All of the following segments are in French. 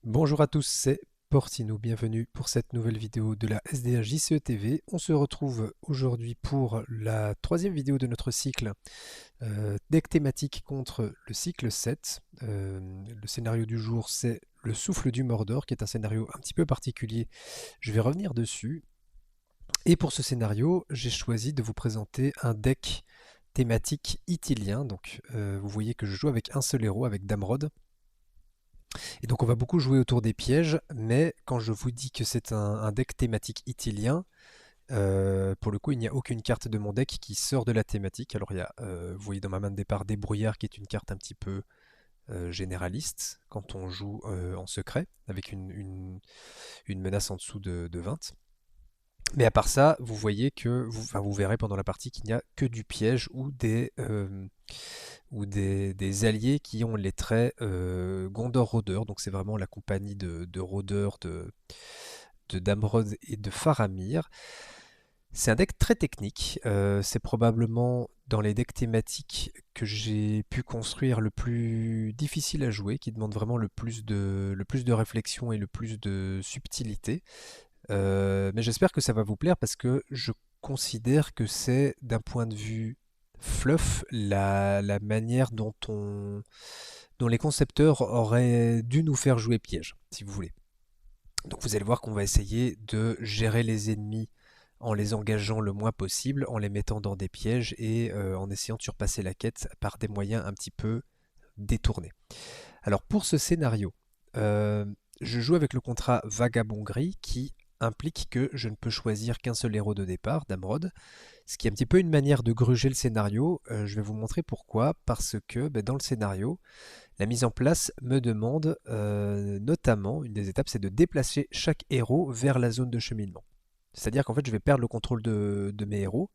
Bonjour à tous, c'est Portino, bienvenue pour cette nouvelle vidéo de la SDA JCE TV. On se retrouve aujourd'hui pour la troisième vidéo de notre cycle deck thématique contre le cycle 7. Le scénario du jour, c'est le souffle du Mordor, qui est un scénario un petit peu particulier. Je vais revenir dessus. Et pour ce scénario, j'ai choisi de vous présenter un deck thématique itilien. Donc vous voyez que je joue avec un seul héros, avec Damrod. Et donc on va beaucoup jouer autour des pièges, mais quand je vous dis que c'est un deck thématique itilien, pour le coup il n'y a aucune carte de mon deck qui sort de la thématique. Alors il y a, vous voyez dans ma main de départ, Débrouillard qui est une carte un petit peu généraliste quand on joue en secret, avec une menace en dessous de 20. Mais à part ça, vous voyez que, enfin, vous verrez pendant la partie qu'il n'y a que du piège ou des alliés qui ont les traits Gondor Rôdeur. Donc c'est vraiment la compagnie de rôdeurs de Damrod et de Faramir. C'est un deck très technique. C'est probablement dans les decks thématiques que j'ai pu construire le plus difficile à jouer, qui demande vraiment le plus de réflexion et le plus de subtilité. Mais j'espère que ça va vous plaire parce que je considère que c'est d'un point de vue fluff la manière dont les concepteurs auraient dû nous faire jouer piège, si vous voulez. Donc vous allez voir qu'on va essayer de gérer les ennemis en les engageant le moins possible, en les mettant dans des pièges et en essayant de surpasser la quête par des moyens un petit peu détournés. Alors pour ce scénario, euh, je joue avec le contrat Vagabond Gris qui implique que je ne peux choisir qu'un seul héros de départ, Damrod, ce qui est un petit peu une manière de gruger le scénario. Je vais vous montrer pourquoi. Parce que dans le scénario, la mise en place me demande notamment, une des étapes, c'est de déplacer chaque héros vers la zone de cheminement. C'est-à-dire qu'en fait, je vais perdre le contrôle de mes héros.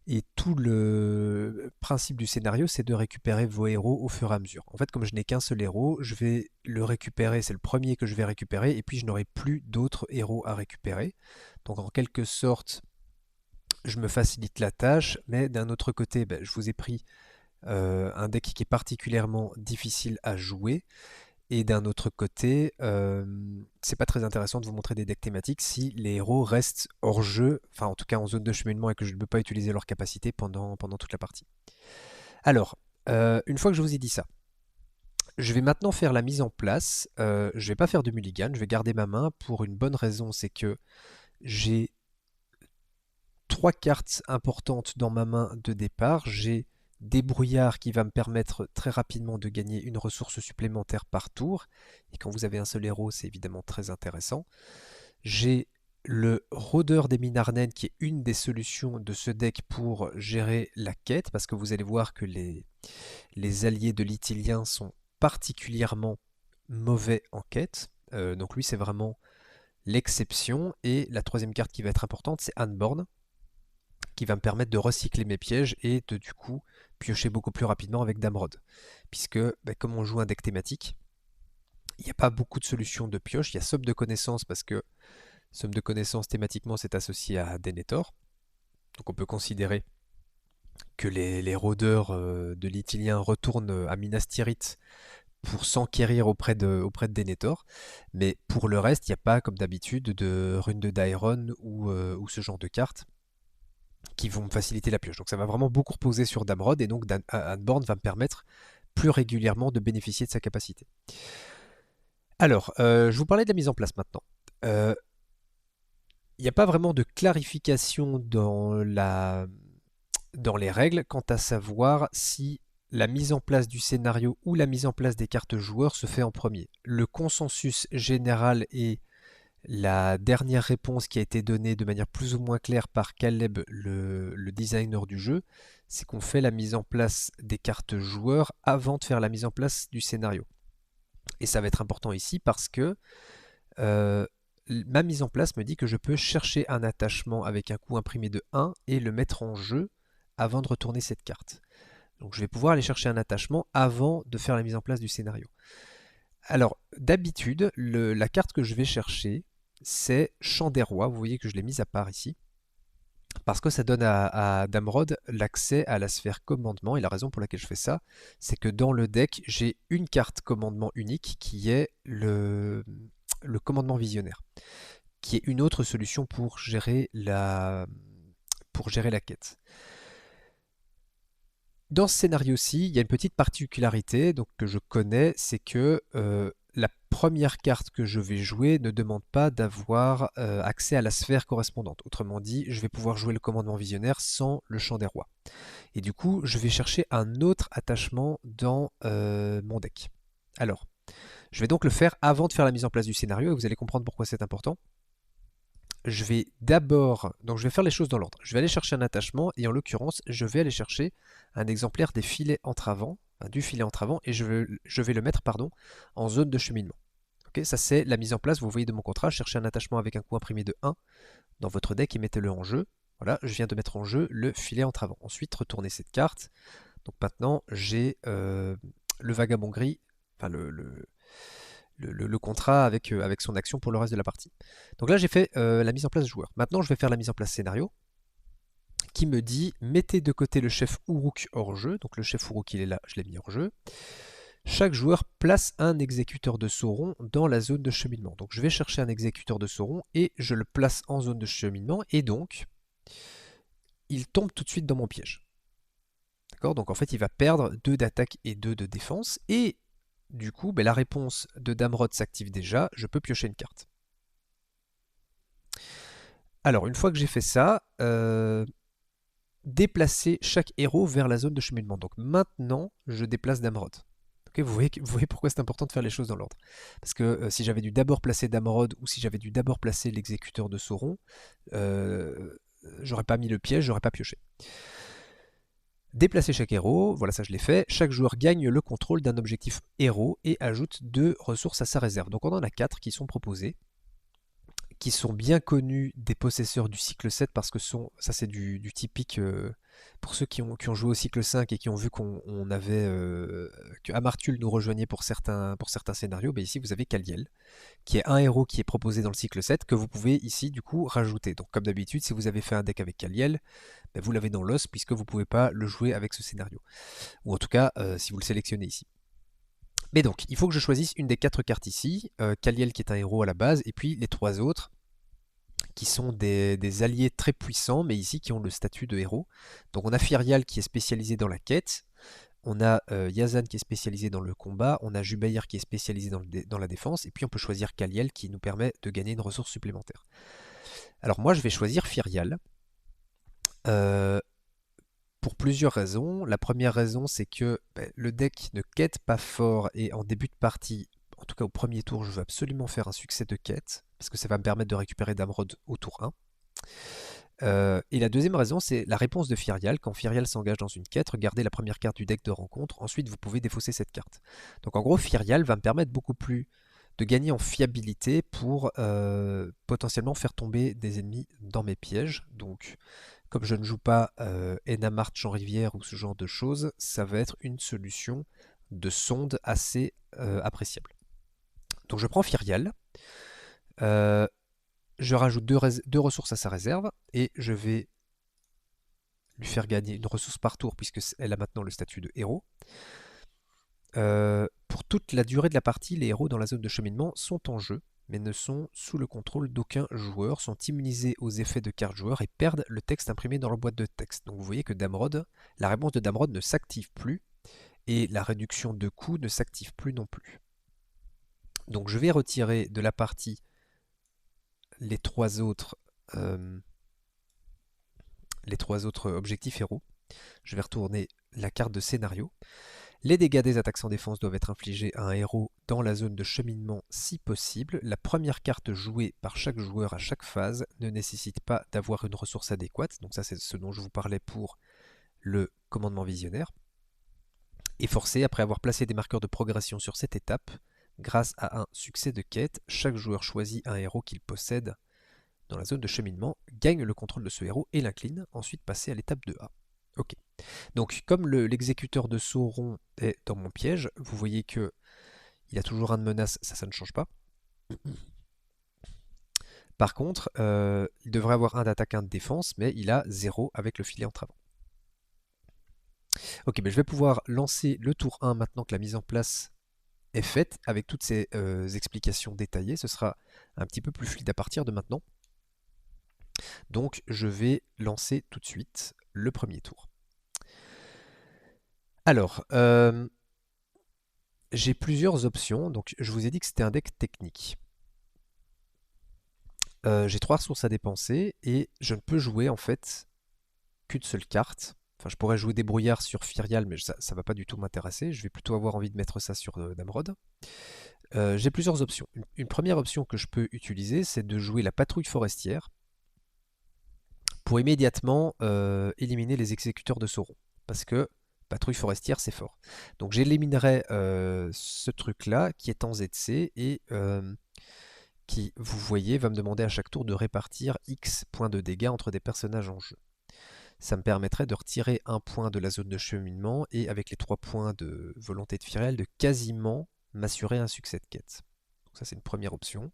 Et tout le principe du scénario, c'est de récupérer vos héros au fur et à mesure. En fait, comme je n'ai qu'un seul héros, je vais le récupérer, c'est le premier que je vais récupérer, et puis je n'aurai plus d'autres héros à récupérer. Donc en quelque sorte, je me facilite la tâche, mais d'un autre côté, je vous ai pris un deck qui est particulièrement difficile à jouer. Et d'un autre côté, c'est pas très intéressant de vous montrer des decks thématiques si les héros restent hors jeu, enfin en tout cas en zone de cheminement et que je ne peux pas utiliser leurs capacités pendant toute la partie. Alors, une fois que je vous ai dit ça, je vais maintenant faire la mise en place. Je vais pas faire de mulligan, je vais garder ma main pour une bonne raison, c'est que j'ai trois cartes importantes dans ma main de départ. J'ai Débrouillard qui va me permettre très rapidement de gagner une ressource supplémentaire par tour. Et quand vous avez un seul héros, c'est évidemment très intéressant. J'ai le Rôdeur des Mines Ardennes qui est une des solutions de ce deck pour gérer la quête, parce que vous allez voir que les alliés de l'Itilien sont particulièrement mauvais en quête. Donc lui, c'est vraiment l'exception. Et la troisième carte qui va être importante, c'est Anborn, qui va me permettre de recycler mes pièges et de du coup piocher beaucoup plus rapidement avec Damrod. Puisque comme on joue un deck thématique, il n'y a pas beaucoup de solutions de pioche. Il y a Somme de connaissances parce que Somme de connaissances thématiquement c'est associé à Denethor. Donc on peut considérer que les rôdeurs de l'Itilien retournent à Minas Tirith pour s'enquérir auprès de Denethor. Mais pour le reste, il n'y a pas comme d'habitude de runes de Dairon ou ce genre de cartes qui vont me faciliter la pioche. Donc ça va vraiment beaucoup reposer sur Damrod et donc Anborn va me permettre plus régulièrement de bénéficier de sa capacité. Alors, je vous parlais de la mise en place maintenant. Il n'y a pas vraiment de clarification dans les règles quant à savoir si la mise en place du scénario ou la mise en place des cartes joueurs se fait en premier. Le consensus général est la dernière réponse qui a été donnée de manière plus ou moins claire par Caleb, le designer du jeu, c'est qu'on fait la mise en place des cartes joueurs avant de faire la mise en place du scénario. Et ça va être important ici parce que euh, ma mise en place me dit que je peux chercher un attachement avec un coût imprimé de 1 et le mettre en jeu avant de retourner cette carte. Donc je vais pouvoir aller chercher un attachement avant de faire la mise en place du scénario. Alors, d'habitude, la carte que je vais chercher, c'est Chant des Rois. Vous voyez que je l'ai mise à part ici. Parce que ça donne à Damrod l'accès à la sphère commandement. Et la raison pour laquelle je fais ça, c'est que dans le deck, j'ai une carte commandement unique qui est le commandement visionnaire, qui est une autre solution pour gérer la quête. Dans ce scénario-ci, il y a une petite particularité donc, que je connais, c'est que la première carte que je vais jouer ne demande pas d'avoir accès à la sphère correspondante. Autrement dit, je vais pouvoir jouer le commandement visionnaire sans le champ des rois. Et du coup, je vais chercher un autre attachement dans mon deck. Alors, je vais donc le faire avant de faire la mise en place du scénario, et vous allez comprendre pourquoi c'est important. Je vais d'abord, donc je vais faire les choses dans l'ordre. Je vais aller chercher un attachement, et en l'occurrence, je vais aller chercher un exemplaire des filets entravants, du filet entravant, et je vais le mettre en zone de cheminement. Okay, ça c'est la mise en place, vous voyez de mon contrat, cherchez un attachement avec un coût imprimé de 1 dans votre deck et mettez-le en jeu. Voilà, je viens de mettre en jeu le filet entravant. Ensuite, retournez cette carte. Donc maintenant, j'ai le vagabond gris, enfin le contrat avec son action pour le reste de la partie. Donc là, j'ai fait la mise en place joueur. Maintenant, je vais faire la mise en place scénario qui me dit mettez de côté le chef Uruk hors jeu. Donc le chef Uruk, il est là, je l'ai mis hors jeu. Chaque joueur place un exécuteur de Sauron dans la zone de cheminement. Donc je vais chercher un exécuteur de Sauron et je le place en zone de cheminement. Et donc, il tombe tout de suite dans mon piège. D'accord? Donc en fait, il va perdre 2 d'attaque et 2 de défense. Et du coup, la réponse de Damrod s'active déjà. Je peux piocher une carte. Alors, une fois que j'ai fait ça, déplacer chaque héros vers la zone de cheminement. Donc maintenant, je déplace Damrod. Okay, vous voyez pourquoi c'est important de faire les choses dans l'ordre. Parce que si j'avais dû d'abord placer Damrod ou si j'avais dû d'abord placer l'exécuteur de Sauron, j'aurais pas mis le piège, j'aurais pas pioché. Déplacer chaque héros, voilà ça je l'ai fait. Chaque joueur gagne le contrôle d'un objectif héros et ajoute 2 ressources à sa réserve. Donc on en a 4 qui sont proposées, qui sont bien connus des possesseurs du cycle 7 parce que ça c'est du typique pour ceux qui ont joué au cycle 5 et qui ont vu qu'on avait que Amartul nous rejoignait pour certains scénarios, ici vous avez Kaliel qui est un héros qui est proposé dans le cycle 7 que vous pouvez ici du coup rajouter. Donc comme d'habitude, si vous avez fait un deck avec Kaliel, vous l'avez dans l'os puisque vous ne pouvez pas le jouer avec ce scénario. Ou en tout cas si vous le sélectionnez ici. Mais donc, il faut que je choisisse une des 4 cartes ici, Kaliel qui est un héros à la base, et puis les 3 autres qui sont des alliés très puissants, mais ici qui ont le statut de héros. Donc on a Firial qui est spécialisé dans la quête, on a Yazan qui est spécialisé dans le combat, on a Jubair qui est spécialisé dans la défense, et puis on peut choisir Kaliel qui nous permet de gagner une ressource supplémentaire. Alors moi je vais choisir Firial, pour plusieurs raisons. La première raison c'est que le deck ne quête pas fort, et en début de partie, en tout cas au premier tour, je veux absolument faire un succès de quête, parce que ça va me permettre de récupérer Damrod au tour 1. Et la deuxième raison, c'est la réponse de Firial. Quand Firial s'engage dans une quête, regardez la première carte du deck de rencontre, ensuite vous pouvez défausser cette carte. Donc en gros, Firial va me permettre beaucoup plus de gagner en fiabilité pour potentiellement faire tomber des ennemis dans mes pièges. Donc comme je ne joue pas Enamart, Champ-Rivière ou ce genre de choses, ça va être une solution de sonde assez appréciable. Donc je prends Firial. Je rajoute 2 ressources à sa réserve et je vais lui faire gagner une ressource par tour puisqu'elle a maintenant le statut de héros. Pour toute la durée de la partie, les héros dans la zone de cheminement sont en jeu, mais ne sont sous le contrôle d'aucun joueur, sont immunisés aux effets de cartes joueurs et perdent le texte imprimé dans leur boîte de texte. Donc vous voyez que Damrod, la réponse de Damrod ne s'active plus et la réduction de coût ne s'active plus non plus. Donc je vais retirer de la partie les 3 autres objectifs héros. Je vais retourner la carte de scénario. Les dégâts des attaques sans défense doivent être infligés à un héros dans la zone de cheminement si possible. La première carte jouée par chaque joueur à chaque phase ne nécessite pas d'avoir une ressource adéquate. Donc ça c'est ce dont je vous parlais pour le commandement visionnaire. Et forcé, après avoir placé des marqueurs de progression sur cette étape, grâce à un succès de quête, chaque joueur choisit un héros qu'il possède dans la zone de cheminement, gagne le contrôle de ce héros et l'incline, ensuite passer à l'étape 2A. Ok. Donc comme l'exécuteur de Sauron est dans mon piège, vous voyez que il a toujours un de menace, ça ne change pas. Par contre, il devrait avoir 1 d'attaque, 1 de défense, mais il a 0 avec le filet entre avant. Ok, mais je vais pouvoir lancer le tour 1 maintenant que la mise en place est faite, avec toutes ces explications détaillées. Ce sera un petit peu plus fluide à partir de maintenant. Donc je vais lancer tout de suite le premier tour. Alors, j'ai plusieurs options. Donc je vous ai dit que c'était un deck technique. J'ai 3 ressources à dépenser et je ne peux jouer en fait qu'une seule carte. Enfin, je pourrais jouer des brouillards sur Fyrial, mais ça ne va pas du tout m'intéresser. Je vais plutôt avoir envie de mettre ça sur Damrod. J'ai plusieurs options. Une première option que je peux utiliser, c'est de jouer la patrouille forestière pour immédiatement éliminer les exécuteurs de Sauron. Parce que patrouille forestière, c'est fort. Donc j'éliminerai ce truc-là qui est en ZC et qui, vous voyez, va me demander à chaque tour de répartir X points de dégâts entre des personnages en jeu. Ça me permettrait de retirer un point de la zone de cheminement et avec les 3 points de volonté de Firel de quasiment m'assurer un succès de quête. Donc ça c'est une première option.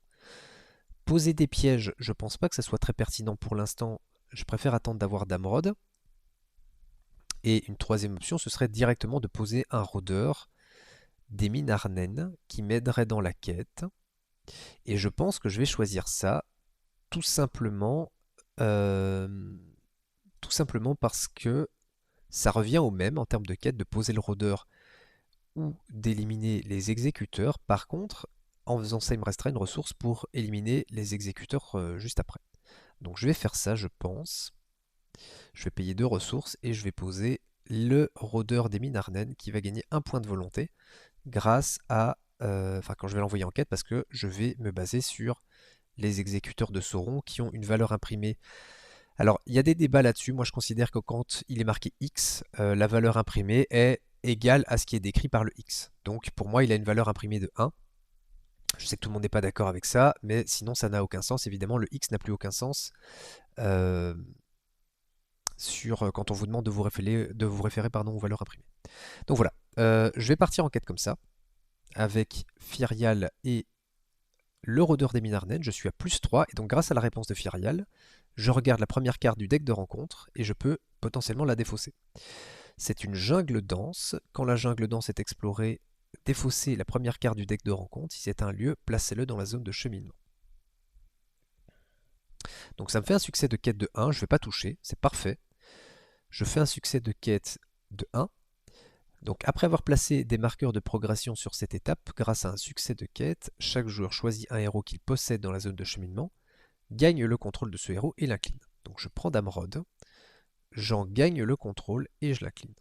Poser des pièges, je pense pas que ça soit très pertinent pour l'instant. Je préfère attendre d'avoir Damrod. Et une troisième option, ce serait directement de poser un rôdeur des mines Arnen qui m'aiderait dans la quête. Et je pense que je vais choisir ça tout simplement, parce que ça revient au même en termes de quête de poser le rôdeur ou d'éliminer les exécuteurs. Par contre, en faisant ça, il me restera une ressource pour éliminer les exécuteurs juste après. Donc je vais faire ça, je pense. Je vais payer 2 ressources et je vais poser le rôdeur des mines Arnen qui va gagner 1 point de volonté grâce à... Enfin, quand je vais l'envoyer en quête, parce que je vais me baser sur les exécuteurs de Sauron qui ont une valeur imprimée. Alors, il y a des débats là-dessus. Moi, je considère que quand il est marqué X, la valeur imprimée est égale à ce qui est décrit par le X. Donc, pour moi, il a une valeur imprimée de 1. Je sais que tout le monde n'est pas d'accord avec ça, mais sinon, ça n'a aucun sens. Évidemment, le X n'a plus aucun sens quand on vous demande de vous référer pardon, aux valeurs imprimées. Donc voilà, je vais partir en quête comme ça, avec Fyrial et le rôdeur des mines Arnen. Je suis à +3, et donc grâce à la réponse de Fyrial, je regarde la première carte du deck de rencontre, et je peux potentiellement la défausser. C'est une jungle dense. Quand la jungle dense est explorée, défaussez la première carte du deck de rencontre. Si c'est un lieu, placez-le dans la zone de cheminement. Donc ça me fait un succès de quête de 1, je ne vais pas toucher, c'est parfait. Je fais un succès de quête de 1. Donc après avoir placé des marqueurs de progression sur cette étape, grâce à un succès de quête, chaque joueur choisit un héros qu'il possède dans la zone de cheminement, gagne le contrôle de ce héros et l'incline. Donc je prends Damrod, j'en gagne le contrôle et je l'incline.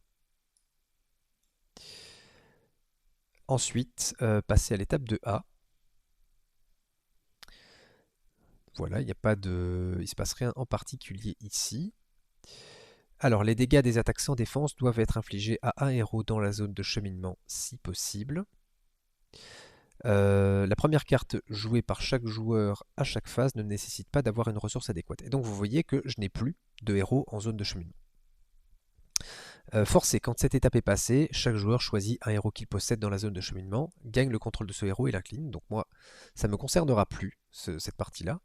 Ensuite, passer à l'étape de A. Voilà, il n'y a pas de... il ne se passe rien en particulier ici. Alors, les dégâts des attaques sans défense doivent être infligés à un héros dans la zone de cheminement si possible. La première carte jouée par chaque joueur à chaque phase ne nécessite pas d'avoir une ressource adéquate. Et donc vous voyez que je n'ai plus de héros en zone de cheminement. Forcé, quand cette étape est passée, chaque joueur choisit un héros qu'il possède dans la zone de cheminement, gagne le contrôle de ce héros et l'incline. Donc moi, ça ne me concernera plus, cette partie-là.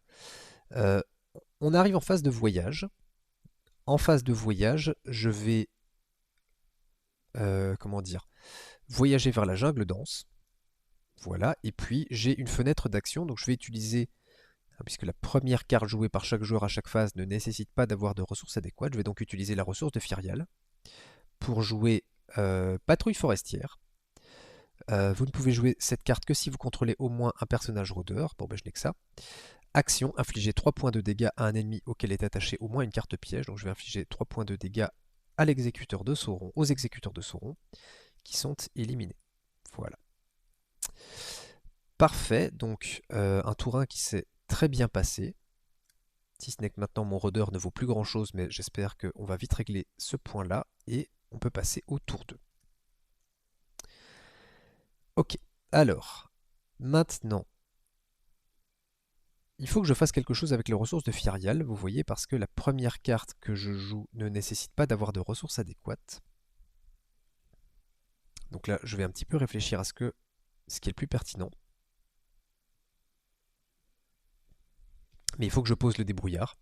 On arrive en phase de voyage. En phase de voyage, je vais comment dire, voyager vers la jungle dense. Voilà, et puis j'ai une fenêtre d'action, donc je vais utiliser, puisque la première carte jouée par chaque joueur à chaque phase ne nécessite pas d'avoir de ressources adéquates, je vais donc utiliser la ressource de Fyrial pour jouer Patrouille forestière. Vous ne pouvez jouer cette carte que si vous contrôlez au moins un personnage rôdeur. Bon ben je n'ai que ça. Action, infliger 3 points de dégâts à un ennemi auquel est attachée au moins une carte piège. Donc je vais infliger 3 points de dégâts à l'exécuteur de Sauron, aux exécuteurs de Sauron, qui sont éliminés. Voilà. Parfait, donc un tour 1 qui s'est très bien passé. Si ce n'est que maintenant mon rôdeur ne vaut plus grand chose, mais j'espère qu'on va vite régler ce point-là et on peut passer au tour 2. Ok, alors, maintenant, il faut que je fasse quelque chose avec les ressources de Fyrial, vous voyez, parce que la première carte que je joue ne nécessite pas d'avoir de ressources adéquates. Donc là, je vais un petit peu réfléchir à ce qui est le plus pertinent. Mais il faut que je pose le débrouillard.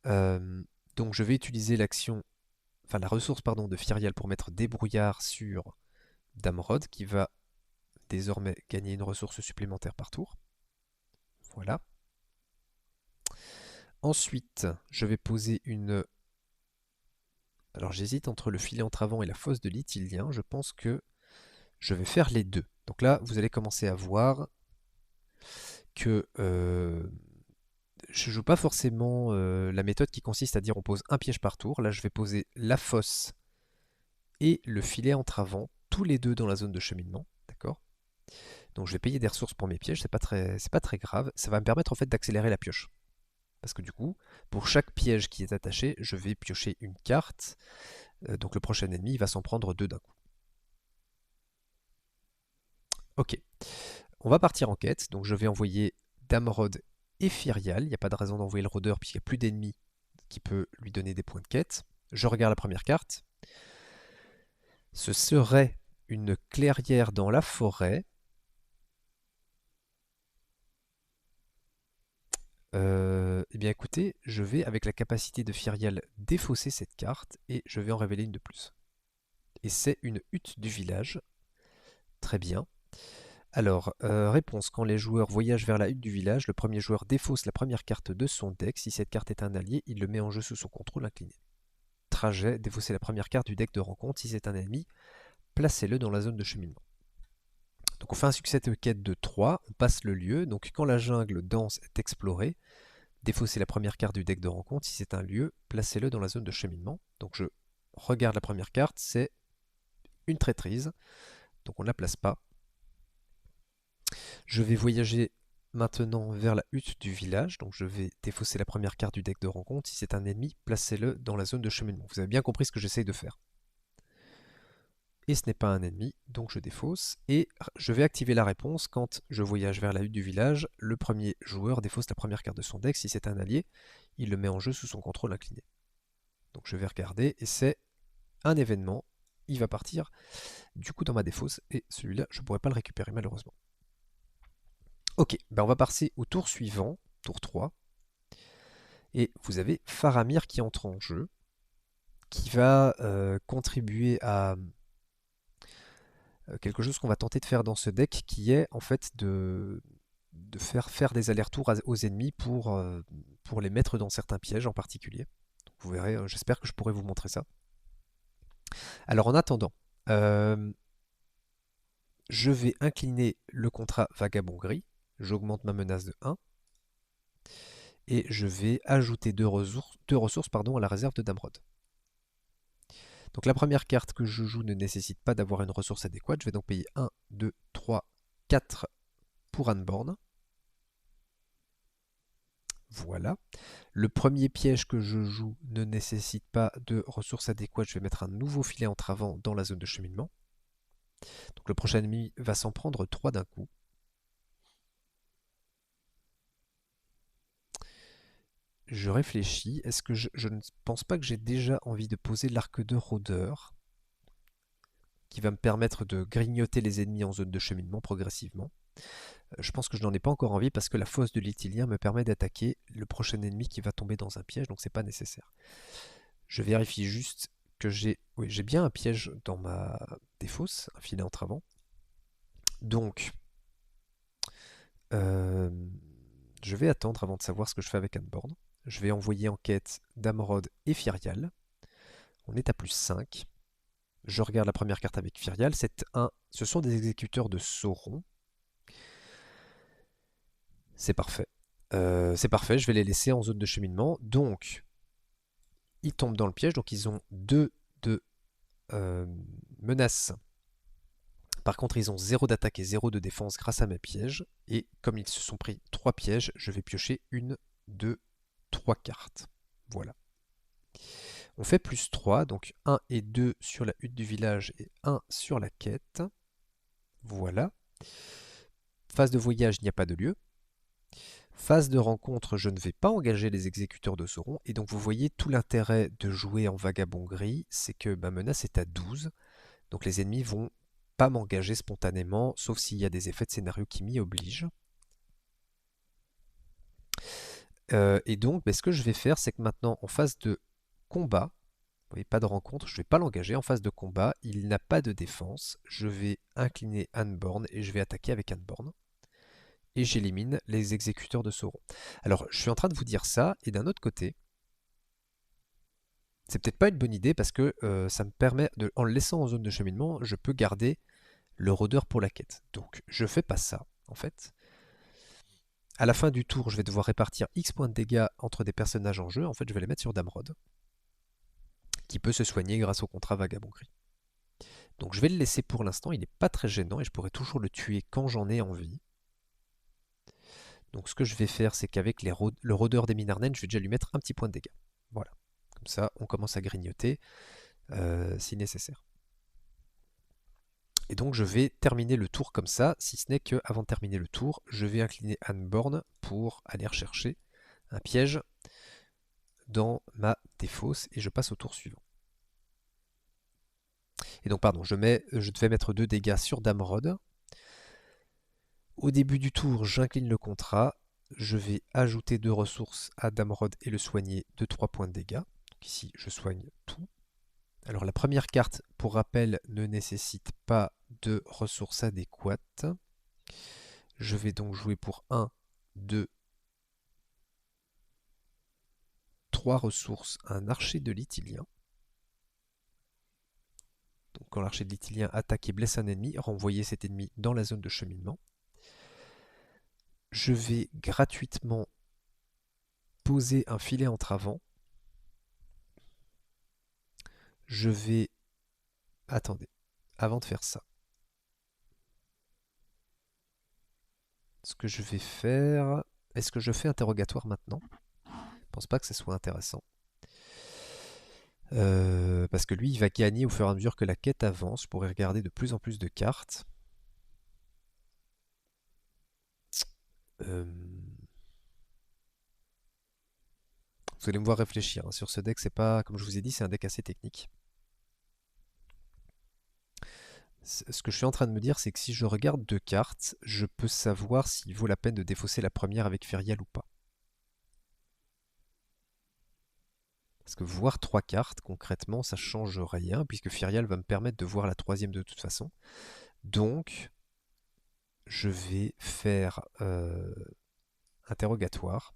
Donc je vais utiliser la ressource pardon, de Fyrial pour mettre débrouillard sur Damrod, qui va désormais gagner une ressource supplémentaire par tour. Voilà. Ensuite, je vais poser une... Alors j'hésite entre le filet entravant et la fosse de l'Ithilien. Je pense que je vais faire les deux. Donc là, vous allez commencer à voir que je joue pas forcément la méthode qui consiste à dire on pose un piège par tour. Là, je vais poser la fosse et le filet entravant, tous les deux dans la zone de cheminement. D'accord? Donc je vais payer des ressources pour mes pièges, c'est pas très grave. Ça va me permettre en fait d'accélérer la pioche. Parce que du coup, pour chaque piège qui est attaché, je vais piocher une carte. Donc le prochain ennemi va s'en prendre deux d'un coup. Ok, on va partir en quête. Donc je vais envoyer Damrod et Fyrial. Il n'y a pas de raison d'envoyer le rôdeur puisqu'il n'y a plus d'ennemis qui peut lui donner des points de quête. Je regarde la première carte. Ce serait une clairière dans la forêt. Eh bien écoutez, je vais avec la capacité de Fyrial défausser cette carte et je vais en révéler une de plus. Et c'est une hutte du village. Très bien. Alors, réponse. Quand les joueurs voyagent vers la hutte du village, le premier joueur défausse la première carte de son deck. Si cette carte est un allié, il le met en jeu sous son contrôle incliné. Trajet. Défausser la première carte du deck de rencontre. Si c'est un ennemi, placez-le dans la zone de cheminement. Donc on fait un succès de quête de 3, on passe le lieu. Donc quand la jungle dense est explorée, défaussez la première carte du deck de rencontre. Si c'est un lieu, placez-le dans la zone de cheminement. Donc je regarde la première carte, c'est une traîtrise. Donc on ne la place pas. Je vais voyager maintenant vers la hutte du village. Donc je vais défausser la première carte du deck de rencontre. Si c'est un ennemi, placez-le dans la zone de cheminement. Vous avez bien compris ce que j'essaye de faire. Et ce n'est pas un ennemi, donc je défausse. Et je vais activer la réponse quand je voyage vers la hutte du village. Le premier joueur défausse la première carte de son deck. Si c'est un allié, il le met en jeu sous son contrôle incliné. Donc je vais regarder, et c'est un événement. Il va partir du coup dans ma défausse, et celui-là, je ne pourrai pas le récupérer malheureusement. Ok, ben on va passer au tour suivant, tour 3. Et vous avez Faramir qui entre en jeu, qui va contribuer à quelque chose qu'on va tenter de faire dans ce deck, qui est en fait de faire des allers-retours aux ennemis pour les mettre dans certains pièges en particulier. Donc vous verrez, j'espère que je pourrai vous montrer ça. Alors en attendant, je vais incliner le contrat Vagabond Gris, j'augmente ma menace de 1, et je vais ajouter deux ressources à la réserve de Damrod. Donc la première carte que je joue ne nécessite pas d'avoir une ressource adéquate, je vais donc payer 1, 2, 3, 4 pour Anborn. Voilà. Le premier piège que je joue ne nécessite pas de ressources adéquates, je vais mettre un nouveau filet entravant dans la zone de cheminement. Donc le prochain ennemi va s'en prendre 3 d'un coup. Je réfléchis, est-ce que je ne pense pas que j'ai déjà envie de poser l'arc de rôdeur, qui va me permettre de grignoter les ennemis en zone de cheminement progressivement. Je pense que je n'en ai pas encore envie parce que la fosse de l'Ithilien me permet d'attaquer le prochain ennemi qui va tomber dans un piège, donc c'est pas nécessaire. Je vérifie juste que j'ai bien un piège dans ma défausse, un filet entravant. Donc, je vais attendre avant de savoir ce que je fais avec Anborn. Je vais envoyer en quête Damrod et Fyrial. On est à plus 5. Je regarde la première carte avec Fyrial. Ce sont des exécuteurs de Sauron. C'est parfait. Je vais les laisser en zone de cheminement. Donc, ils tombent dans le piège. Donc, ils ont 2 de menaces. Par contre, ils ont 0 d'attaque et 0 de défense grâce à mes pièges. Et comme ils se sont pris 3 pièges, je vais piocher 1, 2, 3 cartes. Voilà. On fait plus 3, donc 1 et 2 sur la hutte du village et 1 sur la quête. Voilà. Phase de voyage, il n'y a pas de lieu. Phase de rencontre, je ne vais pas engager les exécuteurs de Sauron. Et donc vous voyez tout l'intérêt de jouer en Vagabond Gris, c'est que ma menace est à 12. Donc les ennemis vont pas m'engager spontanément, sauf s'il y a des effets de scénario qui m'y obligent. Et donc, ce que je vais faire, c'est que maintenant, en phase de combat, vous voyez, pas de rencontre, je ne vais pas l'engager. En phase de combat, il n'a pas de défense. Je vais incliner Anborn et je vais attaquer avec Anborn. Et j'élimine les exécuteurs de Sauron. Alors, je suis en train de vous dire ça, et d'un autre côté, c'est peut-être pas une bonne idée parce que ça me permet, en le laissant en zone de cheminement, je peux garder le rôdeur pour la quête. Donc, je fais pas ça, en fait. À la fin du tour, je vais devoir répartir X points de dégâts entre des personnages en jeu. En fait, je vais les mettre sur Damrod, qui peut se soigner grâce au contrat Vagabond Gris. Donc je vais le laisser pour l'instant, il n'est pas très gênant et je pourrais toujours le tuer quand j'en ai envie. Donc ce que je vais faire, c'est qu'avec le rôdeur des Minarnen, je vais déjà lui mettre un petit point de dégâts. Voilà. Comme ça, on commence à grignoter si nécessaire. Et donc je vais terminer le tour comme ça, si ce n'est qu'avant de terminer le tour, je vais incliner Anborn pour aller rechercher un piège dans ma défausse et je passe au tour suivant. Et donc pardon, je devais mettre 2 dégâts sur Damrod. Au début du tour, j'incline le contrat. Je vais ajouter 2 ressources à Damrod et le soigner de 3 points de dégâts. Donc ici, je soigne tout. Alors la première carte, pour rappel, ne nécessite pas de ressources adéquates. Je vais donc jouer pour 1, 2, 3 ressources un archer de l'Ithilien. Donc quand l'archer de l'Ithilien attaque et blesse un ennemi, renvoyez cet ennemi dans la zone de cheminement. Je vais gratuitement poser un filet en avant. Je vais... Attendez, avant de faire ça, ce que je vais faire... Est-ce que je fais interrogatoire maintenant? Je ne pense pas que ce soit intéressant. Parce que lui, il va gagner au fur et à mesure que la quête avance. Je pourrais regarder de plus en plus de cartes. Vous allez me voir réfléchir. Hein. Sur ce deck, c'est pas, comme je vous ai dit, c'est un deck assez technique. Ce que je suis en train de me dire, c'est que si je regarde 2 cartes, je peux savoir s'il vaut la peine de défausser la première avec Ferial ou pas. Parce que voir 3 cartes, concrètement, ça change rien, puisque Ferial va me permettre de voir la troisième de toute façon. Donc, je vais faire interrogatoire.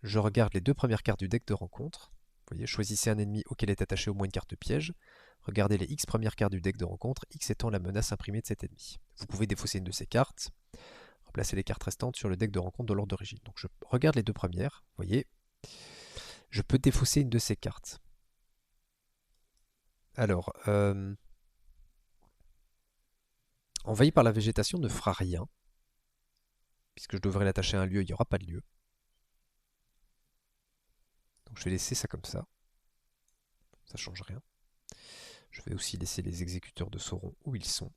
Je regarde les 2 premières cartes du deck de rencontre. Vous voyez, choisissez un ennemi auquel est attaché au moins une carte piège. Regardez les X premières cartes du deck de rencontre, X étant la menace imprimée de cet ennemi. Vous pouvez défausser une de ces cartes, remplacer les cartes restantes sur le deck de rencontre de l'ordre d'origine. Donc je regarde les 2 premières, vous voyez, je peux défausser une de ces cartes. Alors, envahi par la végétation ne fera rien, puisque je devrais l'attacher à un lieu, il n'y aura pas de lieu. Donc je vais laisser ça comme ça. Ça ne change rien. Je vais aussi laisser les exécuteurs de Sauron où ils sont.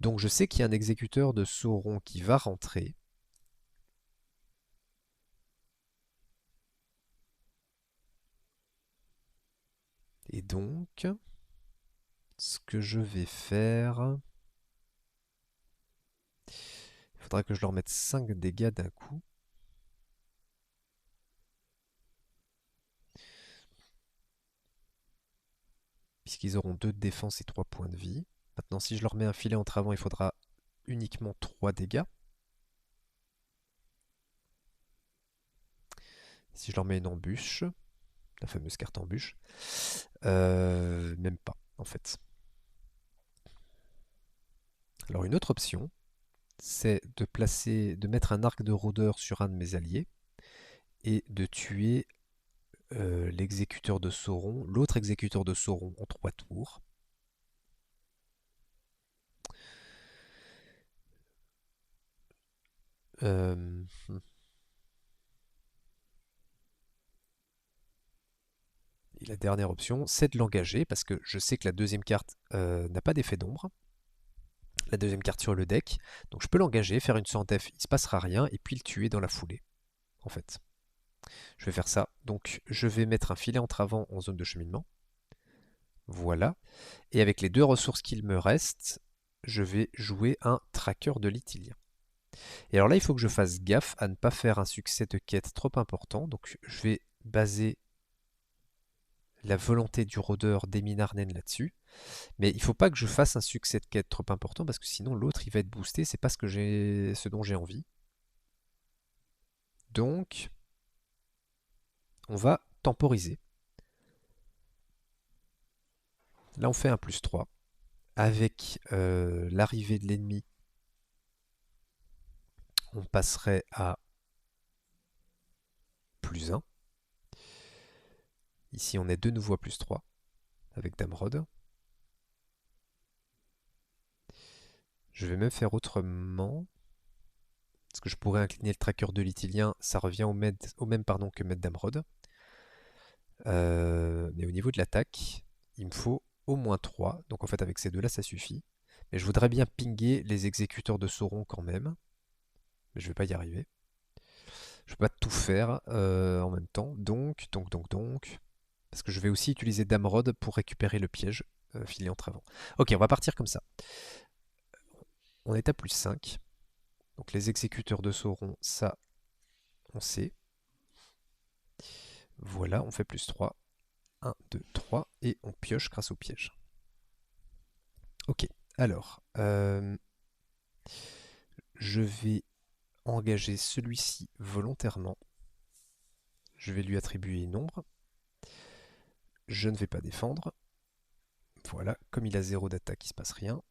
Donc je sais qu'il y a un exécuteur de Sauron qui va rentrer. Et donc, ce que je vais faire... Il faudra que je leur mette 5 dégâts d'un coup. Puisqu'ils auront 2 de défense et 3 points de vie. Maintenant, si je leur mets un filet entre avant, il faudra uniquement 3 dégâts. Si je leur mets une embûche, la fameuse carte embûche, même pas, en fait. Alors une autre option, c'est de mettre un arc de rôdeur sur un de mes alliés et de tuer l'exécuteur de Sauron, l'autre exécuteur de Sauron en 3 tours. Et la dernière option, c'est de l'engager parce que je sais que la deuxième carte n'a pas d'effet d'ombre. La deuxième carte sur le deck. Donc je peux l'engager, faire une 100 def, il ne se passera rien, et puis le tuer dans la foulée. En fait. Je vais faire ça. Donc je vais mettre un filet entre avant en zone de cheminement. Voilà. Et avec les 2 ressources qu'il me reste, je vais jouer un tracker de l'Ithilien. Et alors là, il faut que je fasse gaffe à ne pas faire un succès de quête trop important. Donc je vais baser la volonté du rôdeur d'Emin Arnen là-dessus. Mais il ne faut pas que je fasse un succès de quête trop important parce que sinon l'autre il va être boosté. C'est pas ce dont j'ai envie. Donc on va temporiser. Là on fait un plus 3. Avec l'arrivée de l'ennemi, on passerait à plus 1. Ici on est de nouveau à plus 3 avec Damrod. Je vais même faire autrement. Parce que je pourrais incliner le tracker de l'Itilien, ça revient au même pardon, que Maître Damrod. Mais au niveau de l'attaque, il me faut au moins 3. Donc en fait avec ces deux-là ça suffit. Mais je voudrais bien pinguer les exécuteurs de Sauron quand même. Mais je vais pas y arriver. Je peux pas tout faire en même temps. Donc. Parce que je vais aussi utiliser Damrod pour récupérer le piège filé entre avant. Ok, on va partir comme ça. On est à plus 5. Donc les exécuteurs de Sauron, ça, on sait. Voilà, on fait plus 3. 1, 2, 3. Et on pioche grâce au piège. Ok, alors, je vais engager celui-ci volontairement. Je vais lui attribuer une ombre. Je ne vais pas défendre. Voilà, comme il a 0 d'attaque, il ne se passe rien.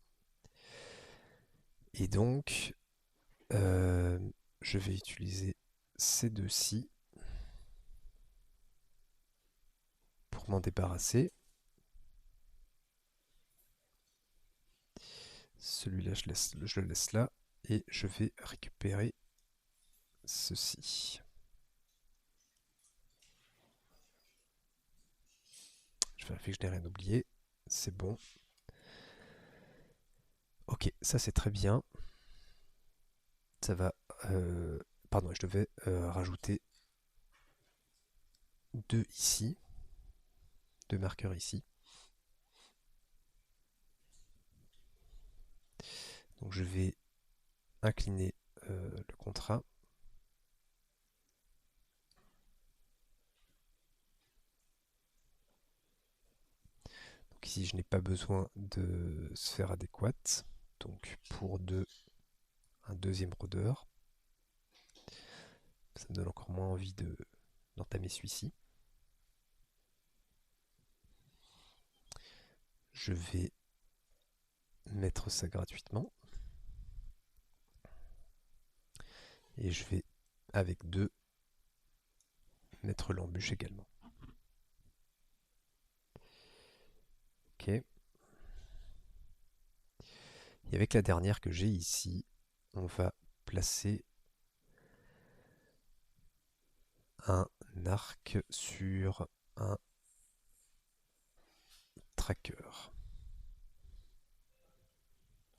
Et donc, je vais utiliser ces deux-ci pour m'en débarrasser. Celui-là, je le laisse là. Et je vais récupérer ceci. Je vérifie que je n'ai rien oublié. C'est bon. Ok, ça c'est très bien. Ça va... pardon, je devais rajouter 2 ici. 2 marqueurs ici. Donc je vais incliner le contrat. Donc ici je n'ai pas besoin de sphère adéquate. Donc pour 2, un deuxième rôdeur. Ça me donne encore moins envie d'entamer celui-ci. Je vais mettre ça gratuitement. Et je vais, avec 2, mettre l'embûche également. Ok. Et avec la dernière que j'ai ici, on va placer un arc sur un tracker.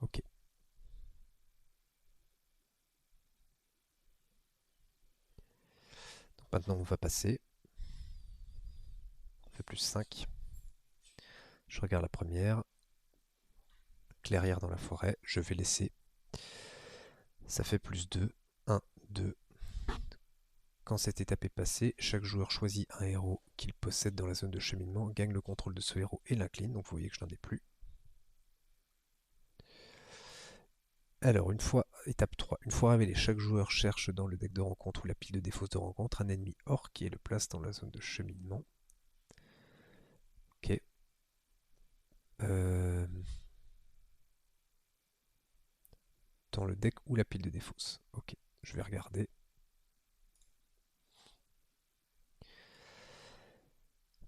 Ok. Donc maintenant on va passer. On fait plus 5. Je regarde la première. Clairière dans la forêt. Je vais laisser. Ça fait plus 2. 1, 2. Quand cette étape est passée, chaque joueur choisit un héros qu'il possède dans la zone de cheminement, gagne le contrôle de ce héros et l'incline. Donc vous voyez que je n'en ai plus. Alors, étape 3, une fois révélé, chaque joueur cherche dans le deck de rencontre ou la pile de défausse de rencontre un ennemi orc qui est le place dans la zone de cheminement. Ok. Dans le deck ou la pile de défausse. Ok, je vais regarder.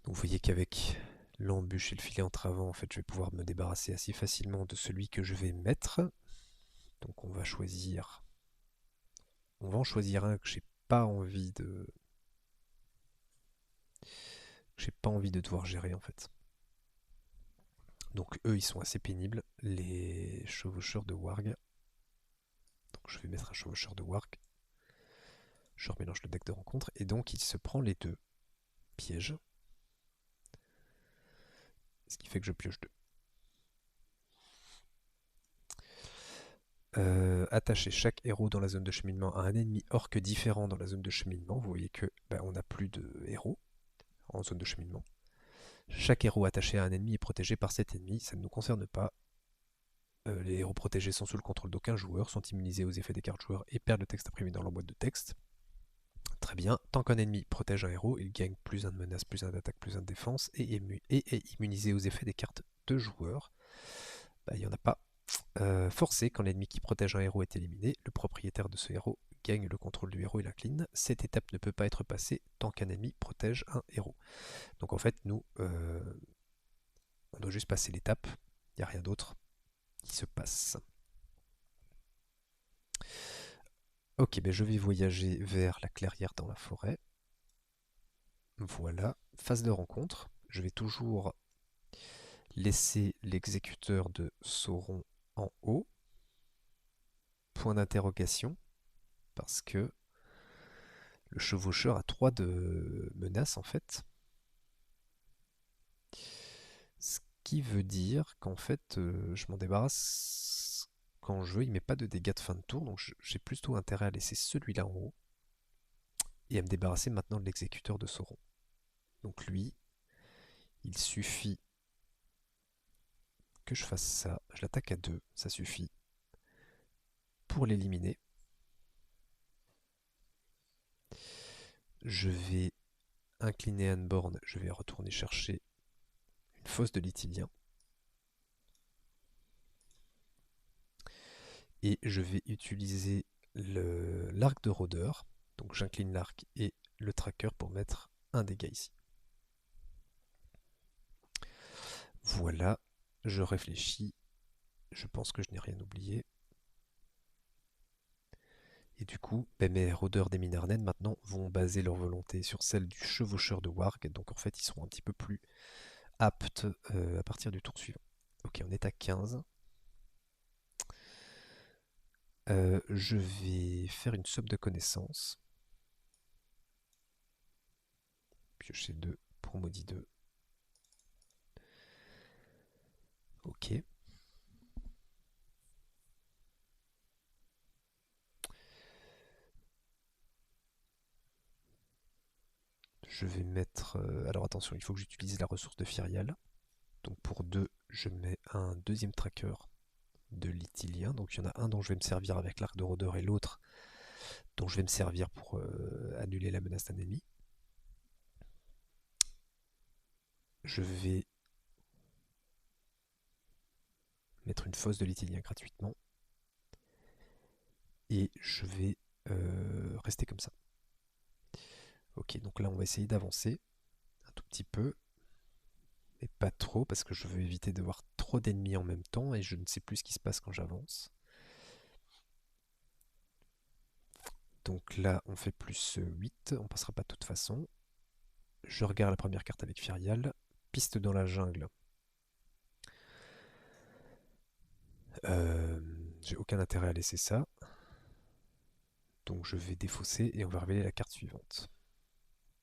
Donc vous voyez qu'avec l'embûche et le filet entre avant, en fait, je vais pouvoir me débarrasser assez facilement de celui que je vais mettre. Donc on va choisir. On va en choisir un que j'ai pas envie de. J'ai pas envie de devoir gérer en fait. Donc eux ils sont assez pénibles, les chevaucheurs de warg. Donc je vais mettre un chevaucheur de warg. Je remélange le deck de rencontre et donc il se prend les 2 pièges. Ce qui fait que je pioche 2. attacher chaque héros dans la zone de cheminement à un ennemi orc différent dans la zone de cheminement. Vous voyez que on n'a plus de héros en zone de cheminement. Chaque héros attaché à un ennemi est protégé par cet ennemi, ça ne nous concerne pas. Les héros protégés sont sous le contrôle d'aucun joueur, sont immunisés aux effets des cartes joueurs et perdent le texte imprimé dans leur boîte de texte. Très bien, tant qu'un ennemi protège un héros, il gagne plus 1 de menace, plus 1 d'attaque, plus 1 de défense et est immunisé aux effets des cartes de joueur. Il n'y en a pas. Forcé, quand l'ennemi qui protège un héros est éliminé, le propriétaire de ce héros gagne le contrôle du héros et l'incline. Cette étape ne peut pas être passée tant qu'un ennemi protège un héros. Donc en fait, nous, on doit juste passer l'étape, il n'y a rien d'autre qui se passe. Ok, je vais voyager vers la clairière dans la forêt. Voilà, phase de rencontre. Je vais toujours laisser l'exécuteur de Sauron en haut. Point d'interrogation, parce que le chevaucheur a 3 de menaces en fait. Ce qui veut dire qu'en fait, je m'en débarrasse quand je veux. Il met pas de dégâts de fin de tour, donc j'ai plutôt intérêt à laisser celui-là en haut et à me débarrasser maintenant de l'exécuteur de Sauron. Donc lui, il suffit que je fasse ça. Je l'attaque à 2, ça suffit pour l'éliminer. Je vais incliner Anborn, je vais retourner chercher une fosse de Lithilien. Et je vais utiliser l'arc de rôdeur. Donc j'incline l'arc et le tracker pour mettre un dégât ici. Voilà, je réfléchis. Je pense que je n'ai rien oublié. Et du coup, mes rôdeurs des Minarnen maintenant vont baser leur volonté sur celle du chevaucheur de Warg. Donc en fait, ils seront un petit peu plus aptes à partir du tour suivant. Ok, on est à 15. Je vais faire une somme de connaissances. Piocher 2 pour maudit 2. Ok. Je vais mettre... alors attention, il faut que j'utilise la ressource de Fyrial. Donc pour 2, je mets un deuxième tracker de Lithilien. Donc il y en a un dont je vais me servir avec l'arc de rôdeur et l'autre dont je vais me servir pour annuler la menace d'un ennemi. Je vais mettre une fosse de Lithilien gratuitement. Et je vais rester comme ça. Ok, donc là on va essayer d'avancer un tout petit peu. Mais pas trop parce que je veux éviter de voir trop d'ennemis en même temps et je ne sais plus ce qui se passe quand j'avance. Donc là on fait plus 8, on passera pas de toute façon. Je regarde la première carte avec Fyrial. Piste dans la jungle. J'ai aucun intérêt à laisser ça. Donc je vais défausser et on va révéler la carte suivante.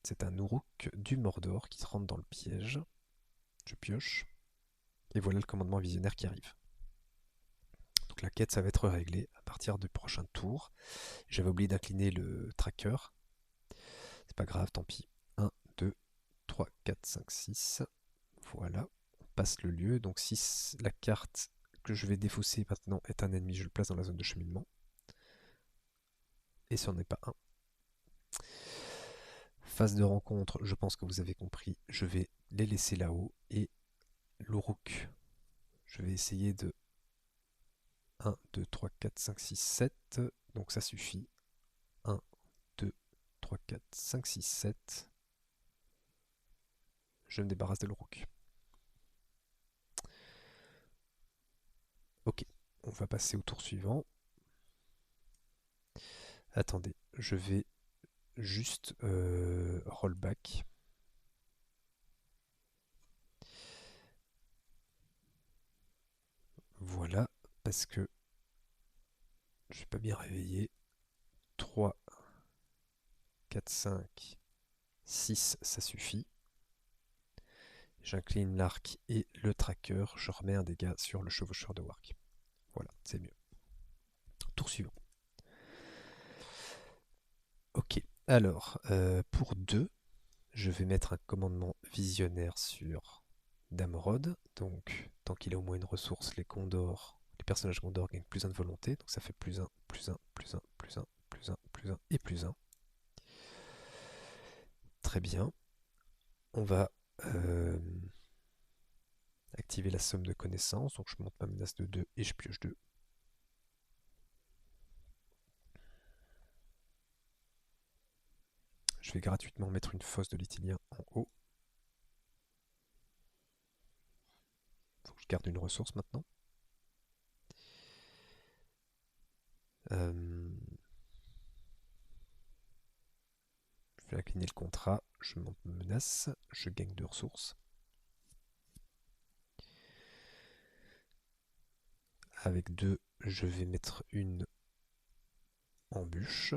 C'est un Uruk du Mordor qui se rentre dans le piège. Je pioche. Et voilà le commandement visionnaire qui arrive. Donc la quête, ça va être réglé à partir du prochain tour. J'avais oublié d'incliner le tracker. C'est pas grave, tant pis. 1, 2, 3, 4, 5, 6. Voilà. On passe le lieu. Donc si la carte que je vais défausser maintenant est un ennemi, je le place dans la zone de cheminement. Et ce n'en est pas un. Phase de rencontre, je pense que vous avez compris. Je vais les laisser là-haut. Et l'Uruk, je vais essayer de 1, 2, 3, 4, 5, 6, 7. Donc ça suffit. 1, 2, 3, 4, 5, 6, 7. Je me débarrasse de l'Uruk. Ok, on va passer au tour suivant. Attendez, je vais juste rollback. Voilà, parce que je suis pas bien réveillé. 3, 4, 5, 6, ça suffit. J'incline l'arc et le tracker. Je remets un dégât sur le chevaucheur de Warg. Voilà, c'est mieux. tour suivant. Ok, alors, pour 2, je vais mettre un commandement visionnaire sur Damrod. Donc, tant qu'il a au moins une ressource, les personnages Gondor gagnent plus 1 de volonté. Donc ça fait plus 1, plus 1, plus 1, plus 1, plus 1, plus 1 et plus 1. Très bien. On va activer la somme de connaissances. Donc je monte ma menace de 2 et je pioche 2. Je vais gratuitement mettre une fosse de l'Itilien en haut. Faut que je garde une ressource maintenant. Je vais incliner le contrat, je monte ma menace, je gagne 2 ressources. Avec 2, je vais mettre une embûche.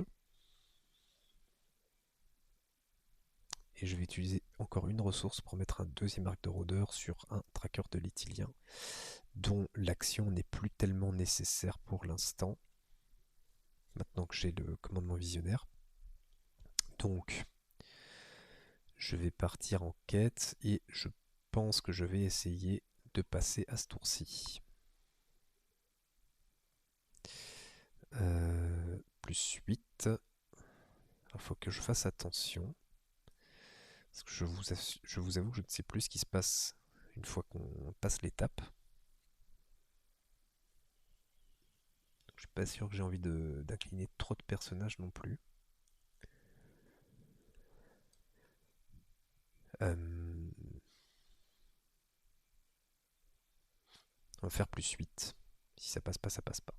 Et je vais utiliser encore une ressource pour mettre un deuxième arc de rôdeur sur un tracker de l'Itilien, dont l'action n'est plus tellement nécessaire pour l'instant, maintenant que j'ai le commandement visionnaire. Donc, je vais partir en quête et je pense que je vais essayer de passer à ce tour-ci. Plus 8. Il faut que je fasse attention. Parce que je vous avoue que je ne sais plus ce qui se passe une fois qu'on passe l'étape. Je suis pas sûr que j'ai envie d'incliner trop de personnages non plus. On va faire plus 8. Si ça passe pas, ça passe pas.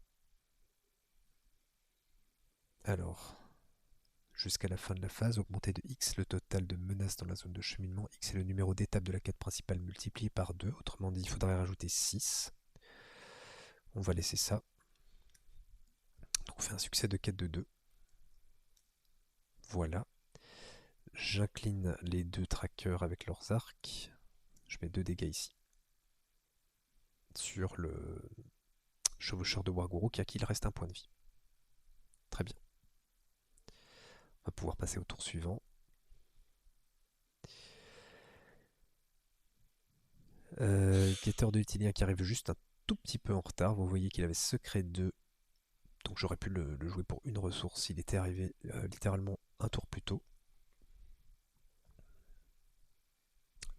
Alors, jusqu'à la fin de la phase, augmenter de X le total de menaces dans la zone de cheminement. X est le numéro d'étape de la quête principale multiplié par 2. Autrement dit, il faudrait rajouter 6. On va laisser ça. Donc on fait un succès de quête de 2. Voilà. J'incline les 2 trackers avec leurs arcs. Je mets 2 dégâts ici. Sur le chevaucheur de Warguru qui il reste un point de vie. Très bien. On va pouvoir passer au tour suivant. Guetteur de l'Itilien qui arrive juste un tout petit peu en retard. Vous voyez qu'il avait secret 2. Donc j'aurais pu le jouer pour une ressource s'il était arrivé littéralement un tour plus tôt.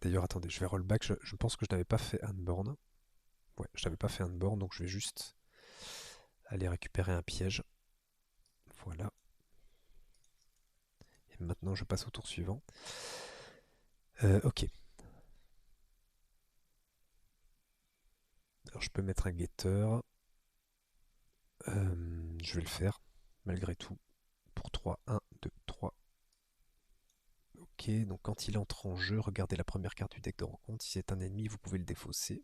D'ailleurs, attendez, je vais rollback. Je pense que je n'avais pas fait Handborn. Ouais, je n'avais pas fait Handborn, donc je vais juste aller récupérer un piège. Voilà. Et maintenant, je passe au tour suivant. Ok. Alors, je peux mettre un guetteur. Je vais le faire, malgré tout. Pour 3, 1, 2, 3. Ok, donc quand il entre en jeu, regardez la première carte du deck de rencontre. Si c'est un ennemi, vous pouvez le défausser.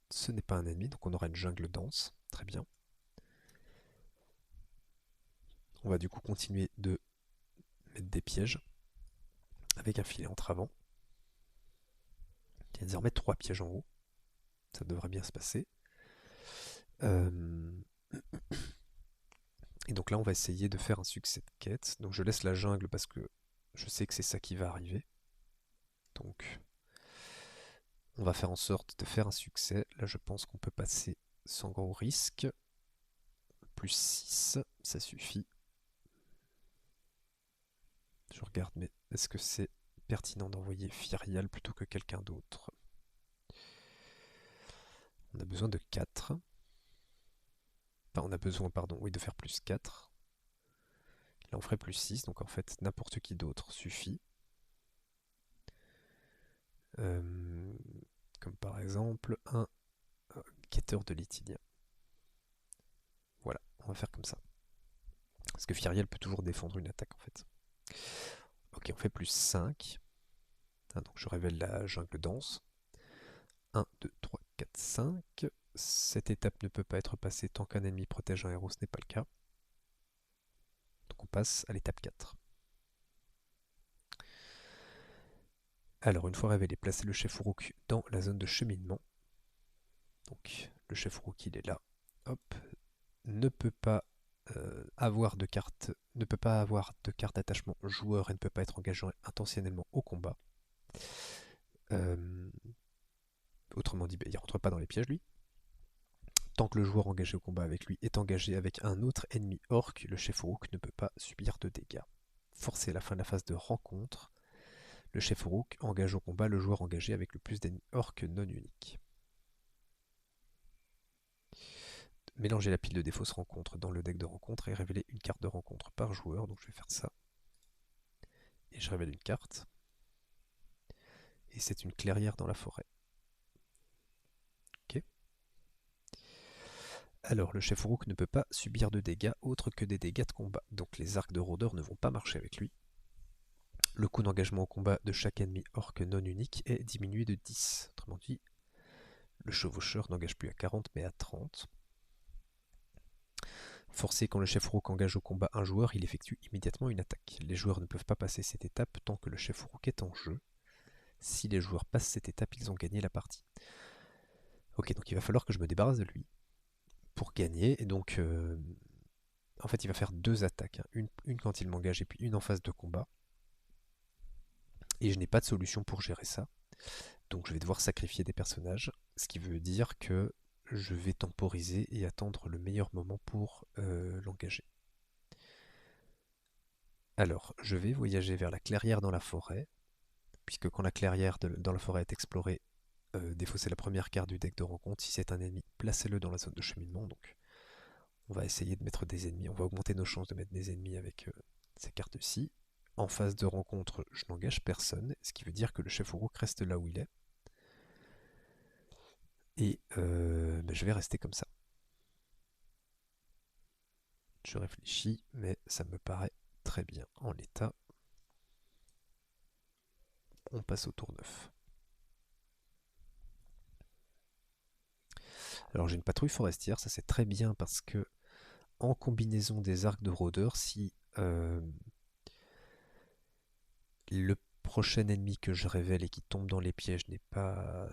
Ce n'est pas un ennemi, donc on aura une jungle dense. Très bien. On va du coup continuer de mettre des pièges avec un filet entre avant. Il y a désormais 3 pièges en haut. Ça devrait bien se passer. Et donc là, on va essayer de faire un succès de quête. Donc je laisse la jungle parce que je sais que c'est ça qui va arriver. Donc on va faire en sorte de faire un succès. Là, je pense qu'on peut passer sans gros risque. Plus 6, ça suffit. Je regarde, mais est-ce que c'est pertinent d'envoyer Firial plutôt que quelqu'un d'autre? On a besoin de 4. Enfin, on a besoin, pardon, oui, de faire plus 4. Là, on ferait plus 6, donc en fait, n'importe qui d'autre suffit. Comme par exemple un guetteur de l'Itilien. Voilà, on va faire comme ça. Parce que Firiel peut toujours défendre une attaque en fait. Ok, on fait plus 5. Ah, donc je révèle la jungle dense. 1, 2, 3, 4, 5. Cette étape ne peut pas être passée tant qu'un ennemi protège un héros, ce n'est pas le cas. Donc on passe à l'étape 4. Alors une fois révélé, placez le chef Uruk dans la zone de cheminement. Donc le chef Uruk il est là. Hop. Ne peut pas ne peut pas avoir de carte d'attachement joueur et ne peut pas être engagé intentionnellement au combat. Euh, Autrement dit, il ne rentre pas dans les pièges lui. Tant que le joueur engagé au combat avec lui est engagé avec un autre ennemi orc, le chef Uruk ne peut pas subir de dégâts. Forcé à la fin de la phase de rencontre, le chef Uruk engage au combat le joueur engagé avec le plus d'ennemis orcs non uniques. Mélanger la pile de défausse rencontre dans le deck de rencontre et révéler une carte de rencontre par joueur. Donc je vais faire ça. Et je révèle une carte. Et c'est une clairière dans la forêt. Ok. Alors le chef Uruk ne peut pas subir de dégâts autres que des dégâts de combat. Donc les arcs de rôdeur ne vont pas marcher avec lui. Le coût d'engagement au combat de chaque ennemi orc non unique est diminué de 10. Autrement dit, le chevaucheur n'engage plus à 40 mais à 30. Forcé quand le chef Uruk engage au combat un joueur, il effectue immédiatement une attaque. Les joueurs ne peuvent pas passer cette étape tant que le chef Uruk est en jeu. Si les joueurs passent cette étape, ils ont gagné la partie. Ok, donc il va falloir que je me débarrasse de lui pour gagner. Et donc, en fait, il va faire deux attaques. Une quand il m'engage et puis une en phase de combat. Et je n'ai pas de solution pour gérer ça. Donc je vais devoir sacrifier des personnages. Ce qui veut dire que je vais temporiser et attendre le meilleur moment pour l'engager. Alors, je vais voyager vers la clairière dans la forêt, puisque quand la clairière dans la forêt est explorée, défausser la première carte du deck de rencontre. Si c'est un ennemi, placez-le dans la zone de cheminement. Donc, on va essayer de mettre des ennemis. On va augmenter nos chances de mettre des ennemis avec ces cartes-ci. En phase de rencontre, je n'engage personne, ce qui veut dire que le chef Uruk reste là où il est. Et je vais rester comme ça. Je réfléchis, mais ça me paraît très bien en l'état. On passe au tour 9. Alors j'ai une patrouille forestière, ça c'est très bien parce que en combinaison des arcs de rôdeur, si le prochain ennemi que je révèle et qui tombe dans les pièges n'est pas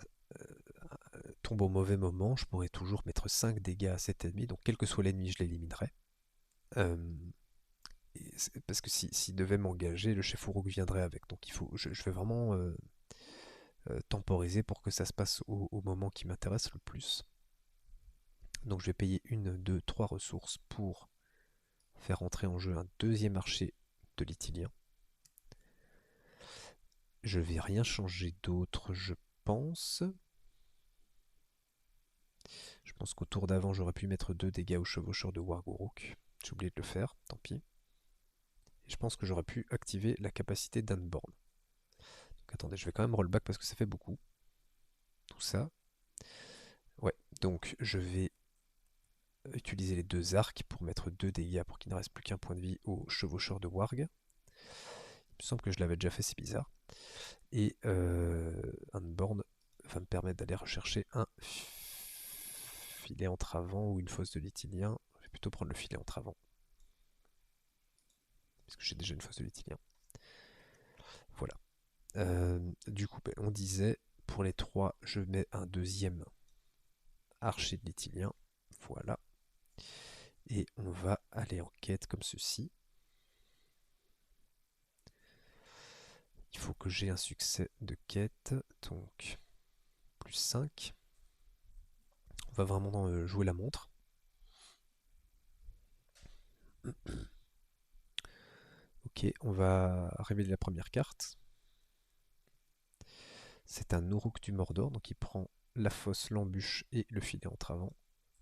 tombe au mauvais moment, je pourrais toujours mettre 5 dégâts à cet ennemi, donc quel que soit l'ennemi, je l'éliminerai. Euh, parce que s'il devait m'engager, le chef Uruk viendrait avec. Donc je vais vraiment temporiser pour que ça se passe au moment qui m'intéresse le plus. Donc je vais payer 1, 2, 3 ressources pour faire entrer en jeu un deuxième archer de l'Ithilien. Je vais rien changer d'autre, je pense. Je pense qu'au tour d'avant, j'aurais pu mettre 2 dégâts au chevaucheur de Warg Uruk. J'ai oublié de le faire, tant pis. Et je pense que j'aurais pu activer la capacité d'Unborn. Donc attendez, je vais quand même rollback parce que ça fait beaucoup. Tout ça. Ouais, donc je vais utiliser les 2 arcs pour mettre 2 dégâts pour qu'il ne reste plus qu'un point de vie au chevaucheur de Warg. Il me semble que je l'avais déjà fait, c'est bizarre. Et Unborn va me permettre d'aller rechercher un filet entravant ou une fosse de l'Ithilien. Je vais plutôt prendre le filet entravant. Parce que j'ai déjà une fosse de l'Ithilien. Voilà. Du coup, on disait, pour les 3, je mets un deuxième archer de l'Ithilien. Voilà. Et on va aller en quête comme ceci. Il faut que j'ai un succès de quête. Donc, plus 5. On va vraiment jouer la montre. Ok, on va révéler la première carte. C'est un Uruk du Mordor, donc il prend la fosse, l'embûche et le filet entravant.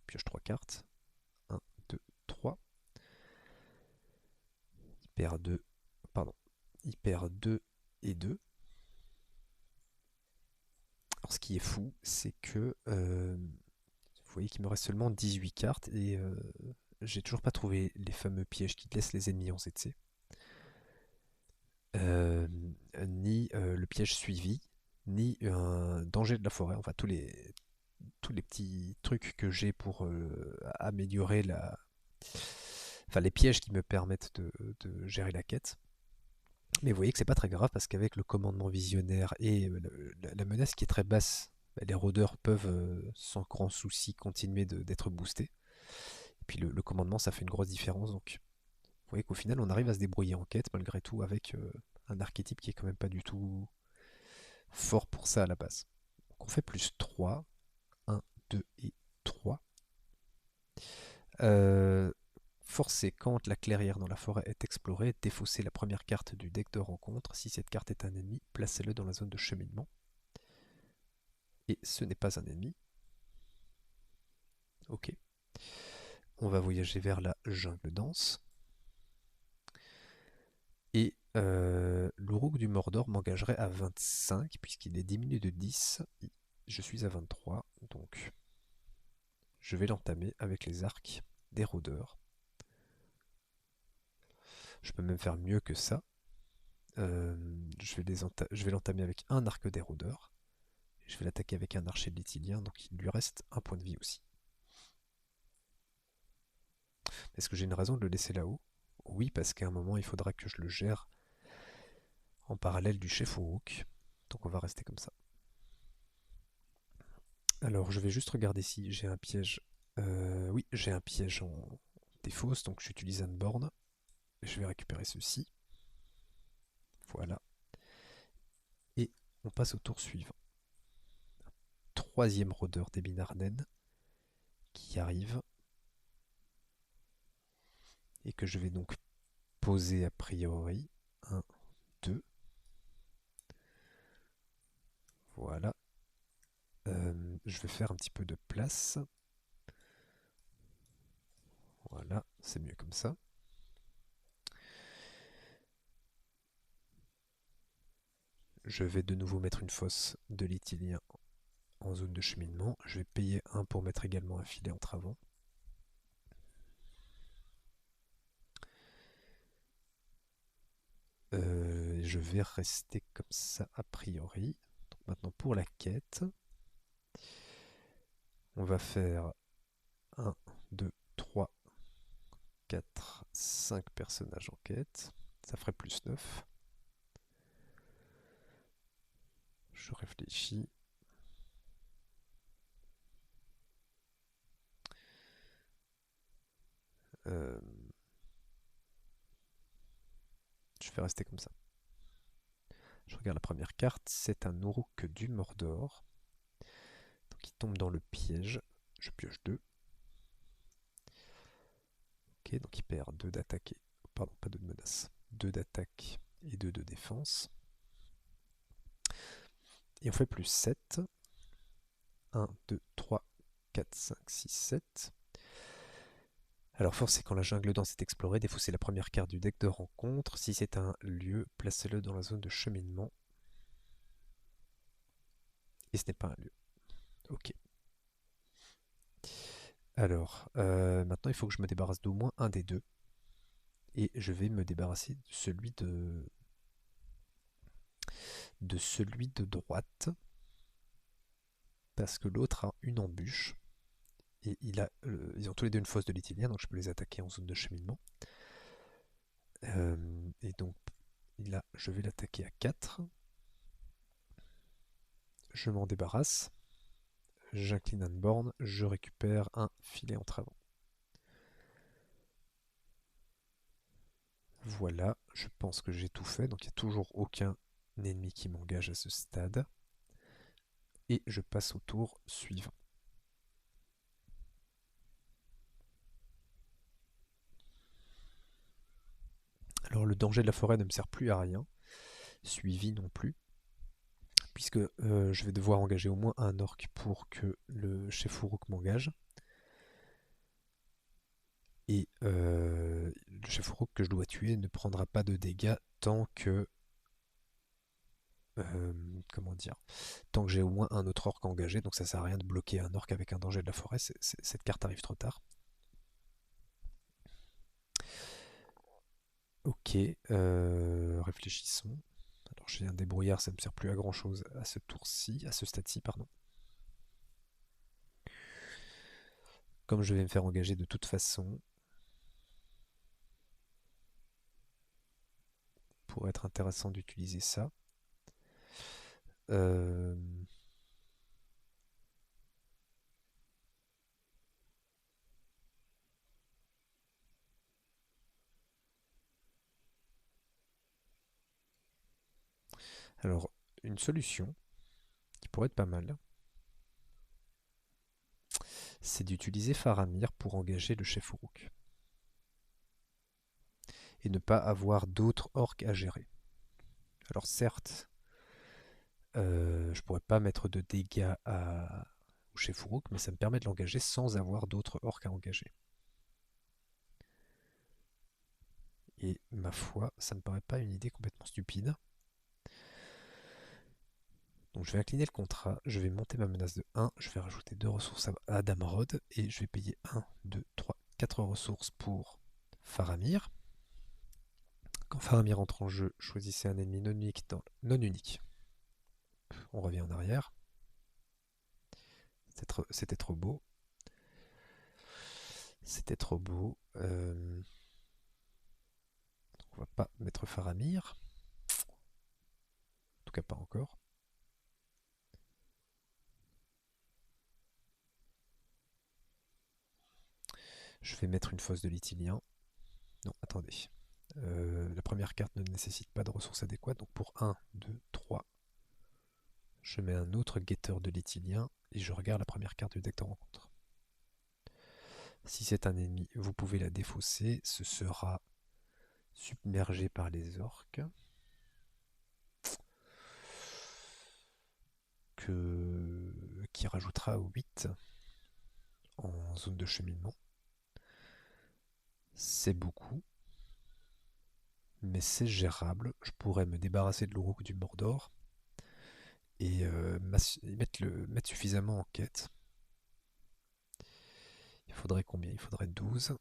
Pioche 3 cartes. 1, 2, 3. Il perd 2. Pardon. Il perd 2 et 2. Alors ce qui est fou, c'est que vous voyez qu'il me reste seulement 18 cartes et j'ai toujours pas trouvé les fameux pièges qui laissent les ennemis en ZC. Ni le piège suivi, ni un danger de la forêt. Enfin, tous les petits trucs que j'ai pour améliorer enfin, les pièges qui me permettent de gérer la quête. Mais vous voyez que c'est pas très grave parce qu'avec le commandement visionnaire et la menace qui est très basse, les rôdeurs peuvent sans grand souci continuer d'être boostés. puis le commandement, ça fait une grosse différence. Donc vous voyez qu'au final, on arrive à se débrouiller en quête, malgré tout, avec un archétype qui est quand même pas du tout fort pour ça à la base. Donc on fait plus 3, 1, 2 et 3. Forcez quand la clairière dans la forêt est explorée, défaussez la première carte du deck de rencontre. Si cette carte est un ennemi, placez-le dans la zone de cheminement. Et ce n'est pas un ennemi. Ok. On va voyager vers la jungle dense. Et l'Uruk du Mordor m'engagerait à 25, puisqu'il est diminué de 10. Je suis à 23, donc je vais l'entamer avec les arcs des rôdeurs. Je peux même faire mieux que ça. Je vais l'entamer avec un arc des rôdeurs. Je vais l'attaquer avec un archer de l'Itilien, donc il lui reste un point de vie aussi. Est-ce que j'ai une raison de le laisser là-haut? Oui, parce qu'à un moment, il faudra que je le gère en parallèle du chef Uruk. Donc on va rester comme ça. Alors je vais juste regarder si j'ai un piège. Oui, j'ai un piège en défausse, donc j'utilise un borne. Je vais récupérer ceci. Voilà. Et on passe au tour suivant. Troisième rôdeur des Binarnen qui arrive. Et que je vais donc poser a priori. 1, 2. Voilà. Je vais faire un petit peu de place. Voilà, c'est mieux comme ça. Je vais de nouveau mettre une fosse de l'Itilien en zone de cheminement. Je vais payer un pour mettre également un filet entre avant. Je vais rester comme ça a priori. Donc maintenant pour la quête, on va faire 1, 2, 3, 4, 5 personnages en quête. Ça ferait plus 9. Je réfléchis. Euh, je vais rester comme ça. Je regarde la première carte, c'est un Uruk du Mordor. Donc il tombe dans le piège. Je pioche 2. Ok, donc il perd 2 d'attaque. Pardon, pas 2 de menace. 2 d'attaque et 2 de défense. Et on fait plus 7. 1, 2, 3, 4, 5, 6, 7. Alors force, c'est quand la jungle dense est explorée, défaussez la première carte du deck de rencontre. Si c'est un lieu, placez-le dans la zone de cheminement. Et ce n'est pas un lieu. Ok. Alors, maintenant il faut que je me débarrasse d'au moins un des deux. Et je vais me débarrasser de celui de droite. Parce que l'autre a une embûche. Et ils ont tous les deux une fosse de l'Itilien, donc je peux les attaquer en zone de cheminement. Et donc là, je vais l'attaquer à 4. Je m'en débarrasse. J'incline un borne, je récupère un filet entre avant. Voilà, je pense que j'ai tout fait, donc il n'y a toujours aucun ennemi qui m'engage à ce stade. Et je passe au tour suivant. Alors le danger de la forêt ne me sert plus à rien, suivi non plus, puisque je vais devoir engager au moins un orc pour que le chef Uruk m'engage. Et le chef Uruk que je dois tuer ne prendra pas de dégâts tant que comment dire, tant que j'ai au moins un autre orc engagé, donc ça sert à rien de bloquer un orc avec un danger de la forêt, cette carte arrive trop tard. Ok, réfléchissons. Alors j'ai un débrouillard, ça ne me sert plus à grand chose à ce tour-ci, à ce stade-ci, pardon. Comme je vais me faire engager de toute façon, pour être intéressant d'utiliser ça. Euh, Alors, une solution qui pourrait être pas mal, c'est d'utiliser Faramir pour engager le chef Uruk et ne pas avoir d'autres orques à gérer. Alors certes, je pourrais pas mettre de dégâts au chef Uruk, mais ça me permet de l'engager sans avoir d'autres orques à engager. Et ma foi, ça me paraît pas une idée complètement stupide. Donc je vais incliner le contrat, je vais monter ma menace de 1, je vais rajouter 2 ressources à Damrod et je vais payer 1, 2, 3, 4 ressources pour Faramir. Quand Faramir entre en jeu, choisissez un ennemi non unique. On revient en arrière. C'était trop beau. C'était trop beau. On va pas mettre Faramir. En tout cas pas encore. Je vais mettre une fosse de Lithilien. Non, attendez. La première carte ne nécessite pas de ressources adéquates. Donc pour 1, 2, 3, je mets un autre guetteur de Lithilien et je regarde la première carte du deck de rencontre. Si c'est un ennemi, vous pouvez la défausser. Ce sera submergé par les orques. Qui rajoutera 8 en zone de cheminement. C'est beaucoup, mais c'est gérable. Je pourrais me débarrasser de l'Uruk du Mordor et mettre suffisamment en quête. Il faudrait combien? Il faudrait 12,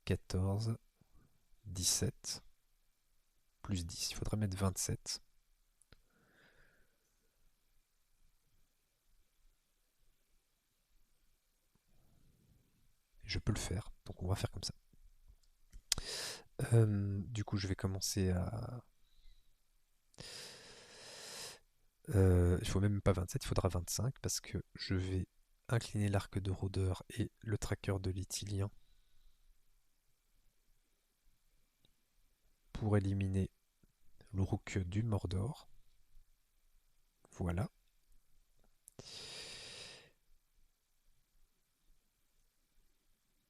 14, 17, plus 10. Il faudrait mettre 27. Je peux le faire, donc on va faire comme ça. Du coup, je vais commencer à... il faut même pas 27, il faudra 25 parce que je vais incliner l'arc de rôdeur et le tracker de Lithilien pour éliminer l'Uruk du Mordor. Voilà.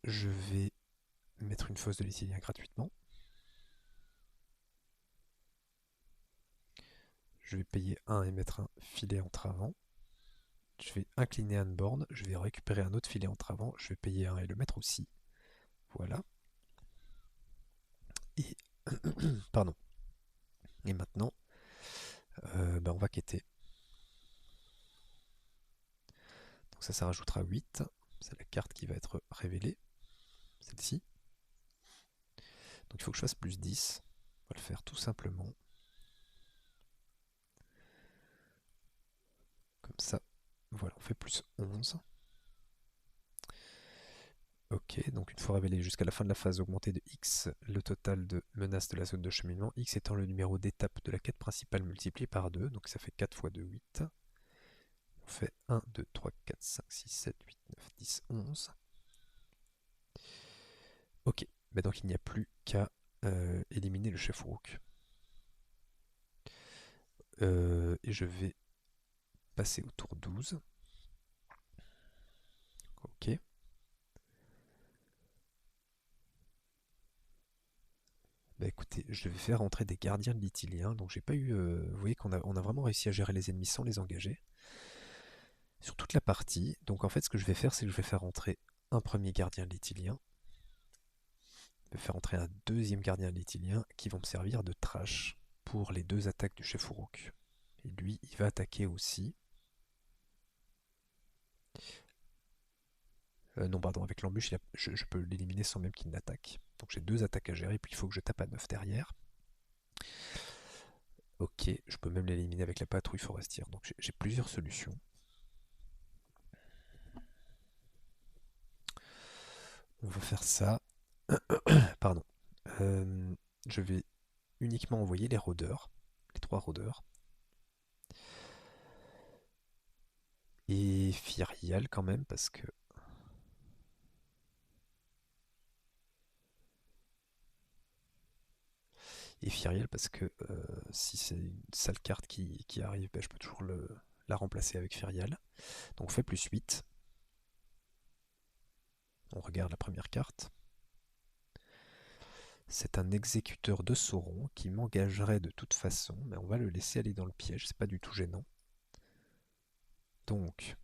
Je vais mettre une fosse de Lithilien gratuitement. Je vais payer 1 et mettre un filet entre avant. Je vais incliner Anborn, je vais récupérer un autre filet entre avant, je vais payer 1 et le mettre aussi. Voilà. Et pardon. Et maintenant, on va quêter. Donc ça rajoutera 8. C'est la carte qui va être révélée. Celle-ci. Donc il faut que je fasse plus 10. On va le faire tout simplement. Comme ça. Voilà, on fait plus 11. Ok, donc une fois révélé jusqu'à la fin de la phase, augmentée de X le total de menaces de la zone de cheminement, X étant le numéro d'étape de la quête principale multiplié par 2, donc ça fait 4 fois 2, 8. On fait 1, 2, 3, 4, 5, 6, 7, 8, 9, 10, 11. Ok, donc il n'y a plus qu'à éliminer le chef Uruk. Et je vais passer au tour 12. Ok. Bah écoutez, je vais faire entrer des gardiens de Lithilien. Donc j'ai pas eu. Vous voyez on a vraiment réussi à gérer les ennemis sans les engager. Sur toute la partie. Donc en fait, ce que je vais faire, c'est que je vais faire entrer un premier gardien de Lithilien. Je vais faire entrer un deuxième gardien de Lithilien qui vont me servir de trash pour les 2 attaques du chef Uruk. Et lui, il va attaquer aussi. Non, pardon, avec l'embûche, je peux l'éliminer sans même qu'il n'attaque. Donc j'ai 2 attaques à gérer, puis il faut que je tape à 9 derrière. Ok, je peux même l'éliminer avec la patrouille forestière. Donc j'ai plusieurs solutions. On va faire ça. Pardon. Je vais uniquement envoyer les rôdeurs, les 3 rôdeurs. Et Fyrial quand même, parce que Et Firiel parce que si c'est une sale carte qui arrive, ben, je peux toujours la remplacer avec Firiel. Donc on fait +8. On regarde la première carte. C'est un exécuteur de Sauron qui m'engagerait de toute façon, mais on va le laisser aller dans le piège, c'est pas du tout gênant. Donc,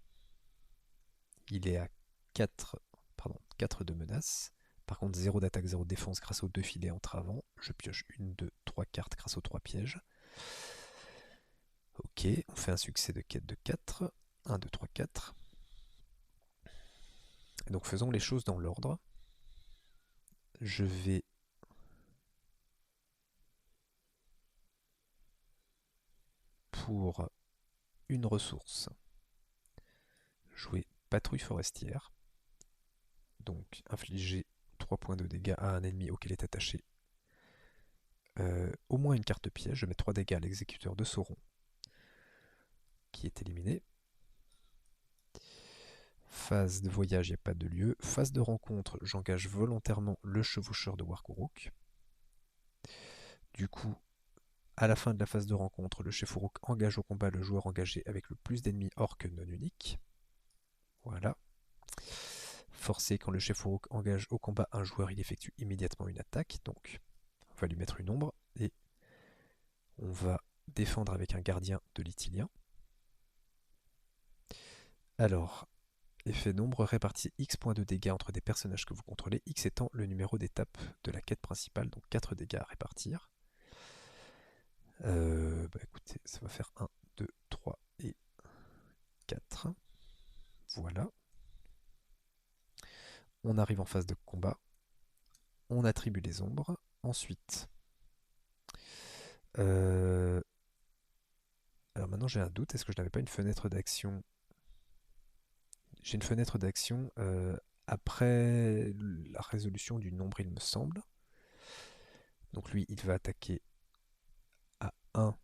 il est à 4, pardon, 4 de menace. Par contre, 0 d'attaque, 0 de défense grâce aux 2 filets entravants. Je pioche 1, 2, 3 cartes grâce aux 3 pièges. Ok, on fait un succès de quête de 4. 1, 2, 3, 4. Et donc faisons les choses dans l'ordre. Je vais pour une ressource jouer patrouille forestière. Donc infliger 3 points de dégâts à un ennemi auquel est attaché au moins une carte piège. Je mets 3 dégâts à l'exécuteur de Sauron qui est éliminé. Phase de voyage, il n'y a pas de lieu. Phase de rencontre, j'engage volontairement le chevaucheur de Warguruk. Du coup, à la fin de la phase de rencontre, le chef Uruk engage au combat le joueur engagé avec le plus d'ennemis orques non uniques. Voilà. Forcé, quand le chef Uruk engage au combat un joueur, il effectue immédiatement une attaque. Donc, on va lui mettre une ombre et on va défendre avec un gardien de l'Ithilien. Alors, effet d'ombre, répartit X points de dégâts entre des personnages que vous contrôlez, X étant le numéro d'étape de la quête principale, donc 4 dégâts à répartir. Bah écoutez, ça va faire 1, 2, 3 et 4. Voilà. On arrive en phase de combat. On attribue les ombres. Ensuite, alors maintenant j'ai un doute, est-ce que je n'avais pas une fenêtre d'action? J'ai une fenêtre d'action après la résolution du nombre, il me semble. Donc lui, il va attaquer à 1.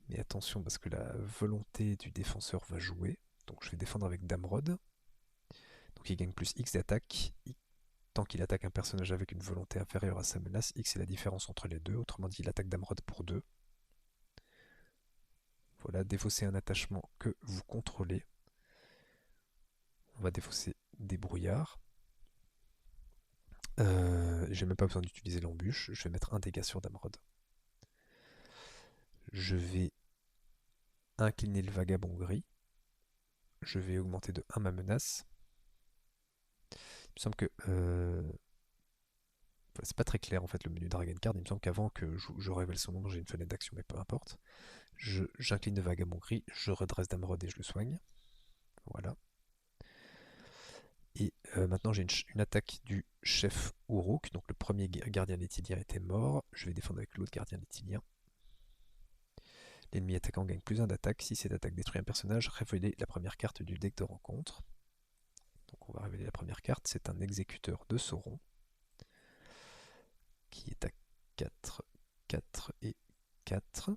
Mais attention, parce que la volonté du défenseur va jouer. Donc je vais défendre avec Damrod. Donc il gagne plus X d'attaque. Tant qu'il attaque un personnage avec une volonté inférieure à sa menace, X est la différence entre les deux. Autrement dit, il attaque Damrod pour 2. Voilà, défausser un attachement que vous contrôlez. On va défausser des brouillards. J'ai même pas besoin d'utiliser l'embûche. Je vais mettre un dégât sur Damrod. Je vais incliner le vagabond gris. Je vais augmenter de 1 ma menace. Il me semble que c'est pas très clair en fait le menu Dragon Card. Il me semble qu'avant que je révèle son nom, j'ai une fenêtre d'action, mais peu importe. J'incline le vagabond gris, je redresse Damrod et je le soigne. Voilà. Et maintenant j'ai une attaque du chef Uruk. Donc le premier gardien léthilien était mort. Je vais défendre avec l'autre gardien léthilien. L'ennemi attaquant gagne plus 1 d'attaque. Si cette attaque détruit un personnage, révélez la première carte du deck de rencontre. Donc on va révéler la première carte. C'est un exécuteur de Sauron qui est à 4, 4 et 4.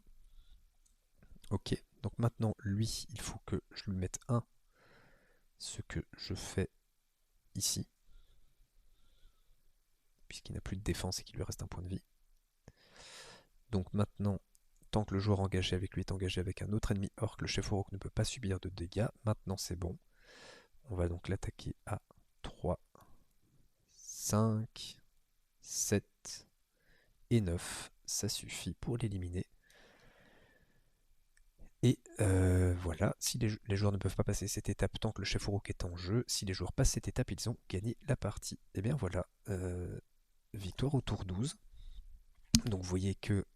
Ok, donc maintenant lui, il faut que je lui mette 1, ce que je fais ici, puisqu'il n'a plus de défense et qu'il lui reste un point de vie. Donc maintenant, tant que le joueur engagé avec lui est engagé avec un autre ennemi orc, le chef Uruk ne peut pas subir de dégâts. Maintenant c'est bon. On va donc l'attaquer à 3, 5, 7 et 9. Ça suffit pour l'éliminer. Et voilà, si les joueurs ne peuvent pas passer cette étape tant que le chef Uruk est en jeu, si les joueurs passent cette étape, ils ont gagné la partie. Et bien voilà, victoire au tour 12. Donc vous voyez que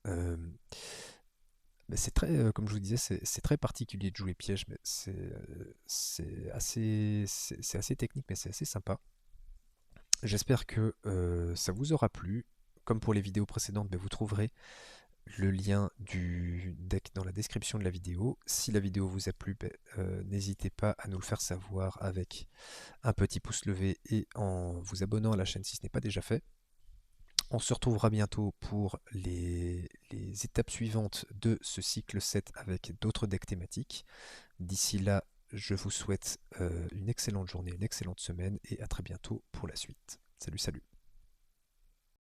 c'est très, comme je vous disais, c'est très particulier de jouer piège, mais c'est assez technique, mais c'est assez sympa. J'espère que ça vous aura plu. Comme pour les vidéos précédentes, vous trouverez le lien du deck dans la description de la vidéo. Si la vidéo vous a plu, n'hésitez pas à nous le faire savoir avec un petit pouce levé et en vous abonnant à la chaîne si ce n'est pas déjà fait. On se retrouvera bientôt pour les étapes suivantes de ce cycle 7 avec d'autres decks thématiques. D'ici là, je vous souhaite une excellente journée, une excellente semaine et à très bientôt pour la suite. Salut, salut!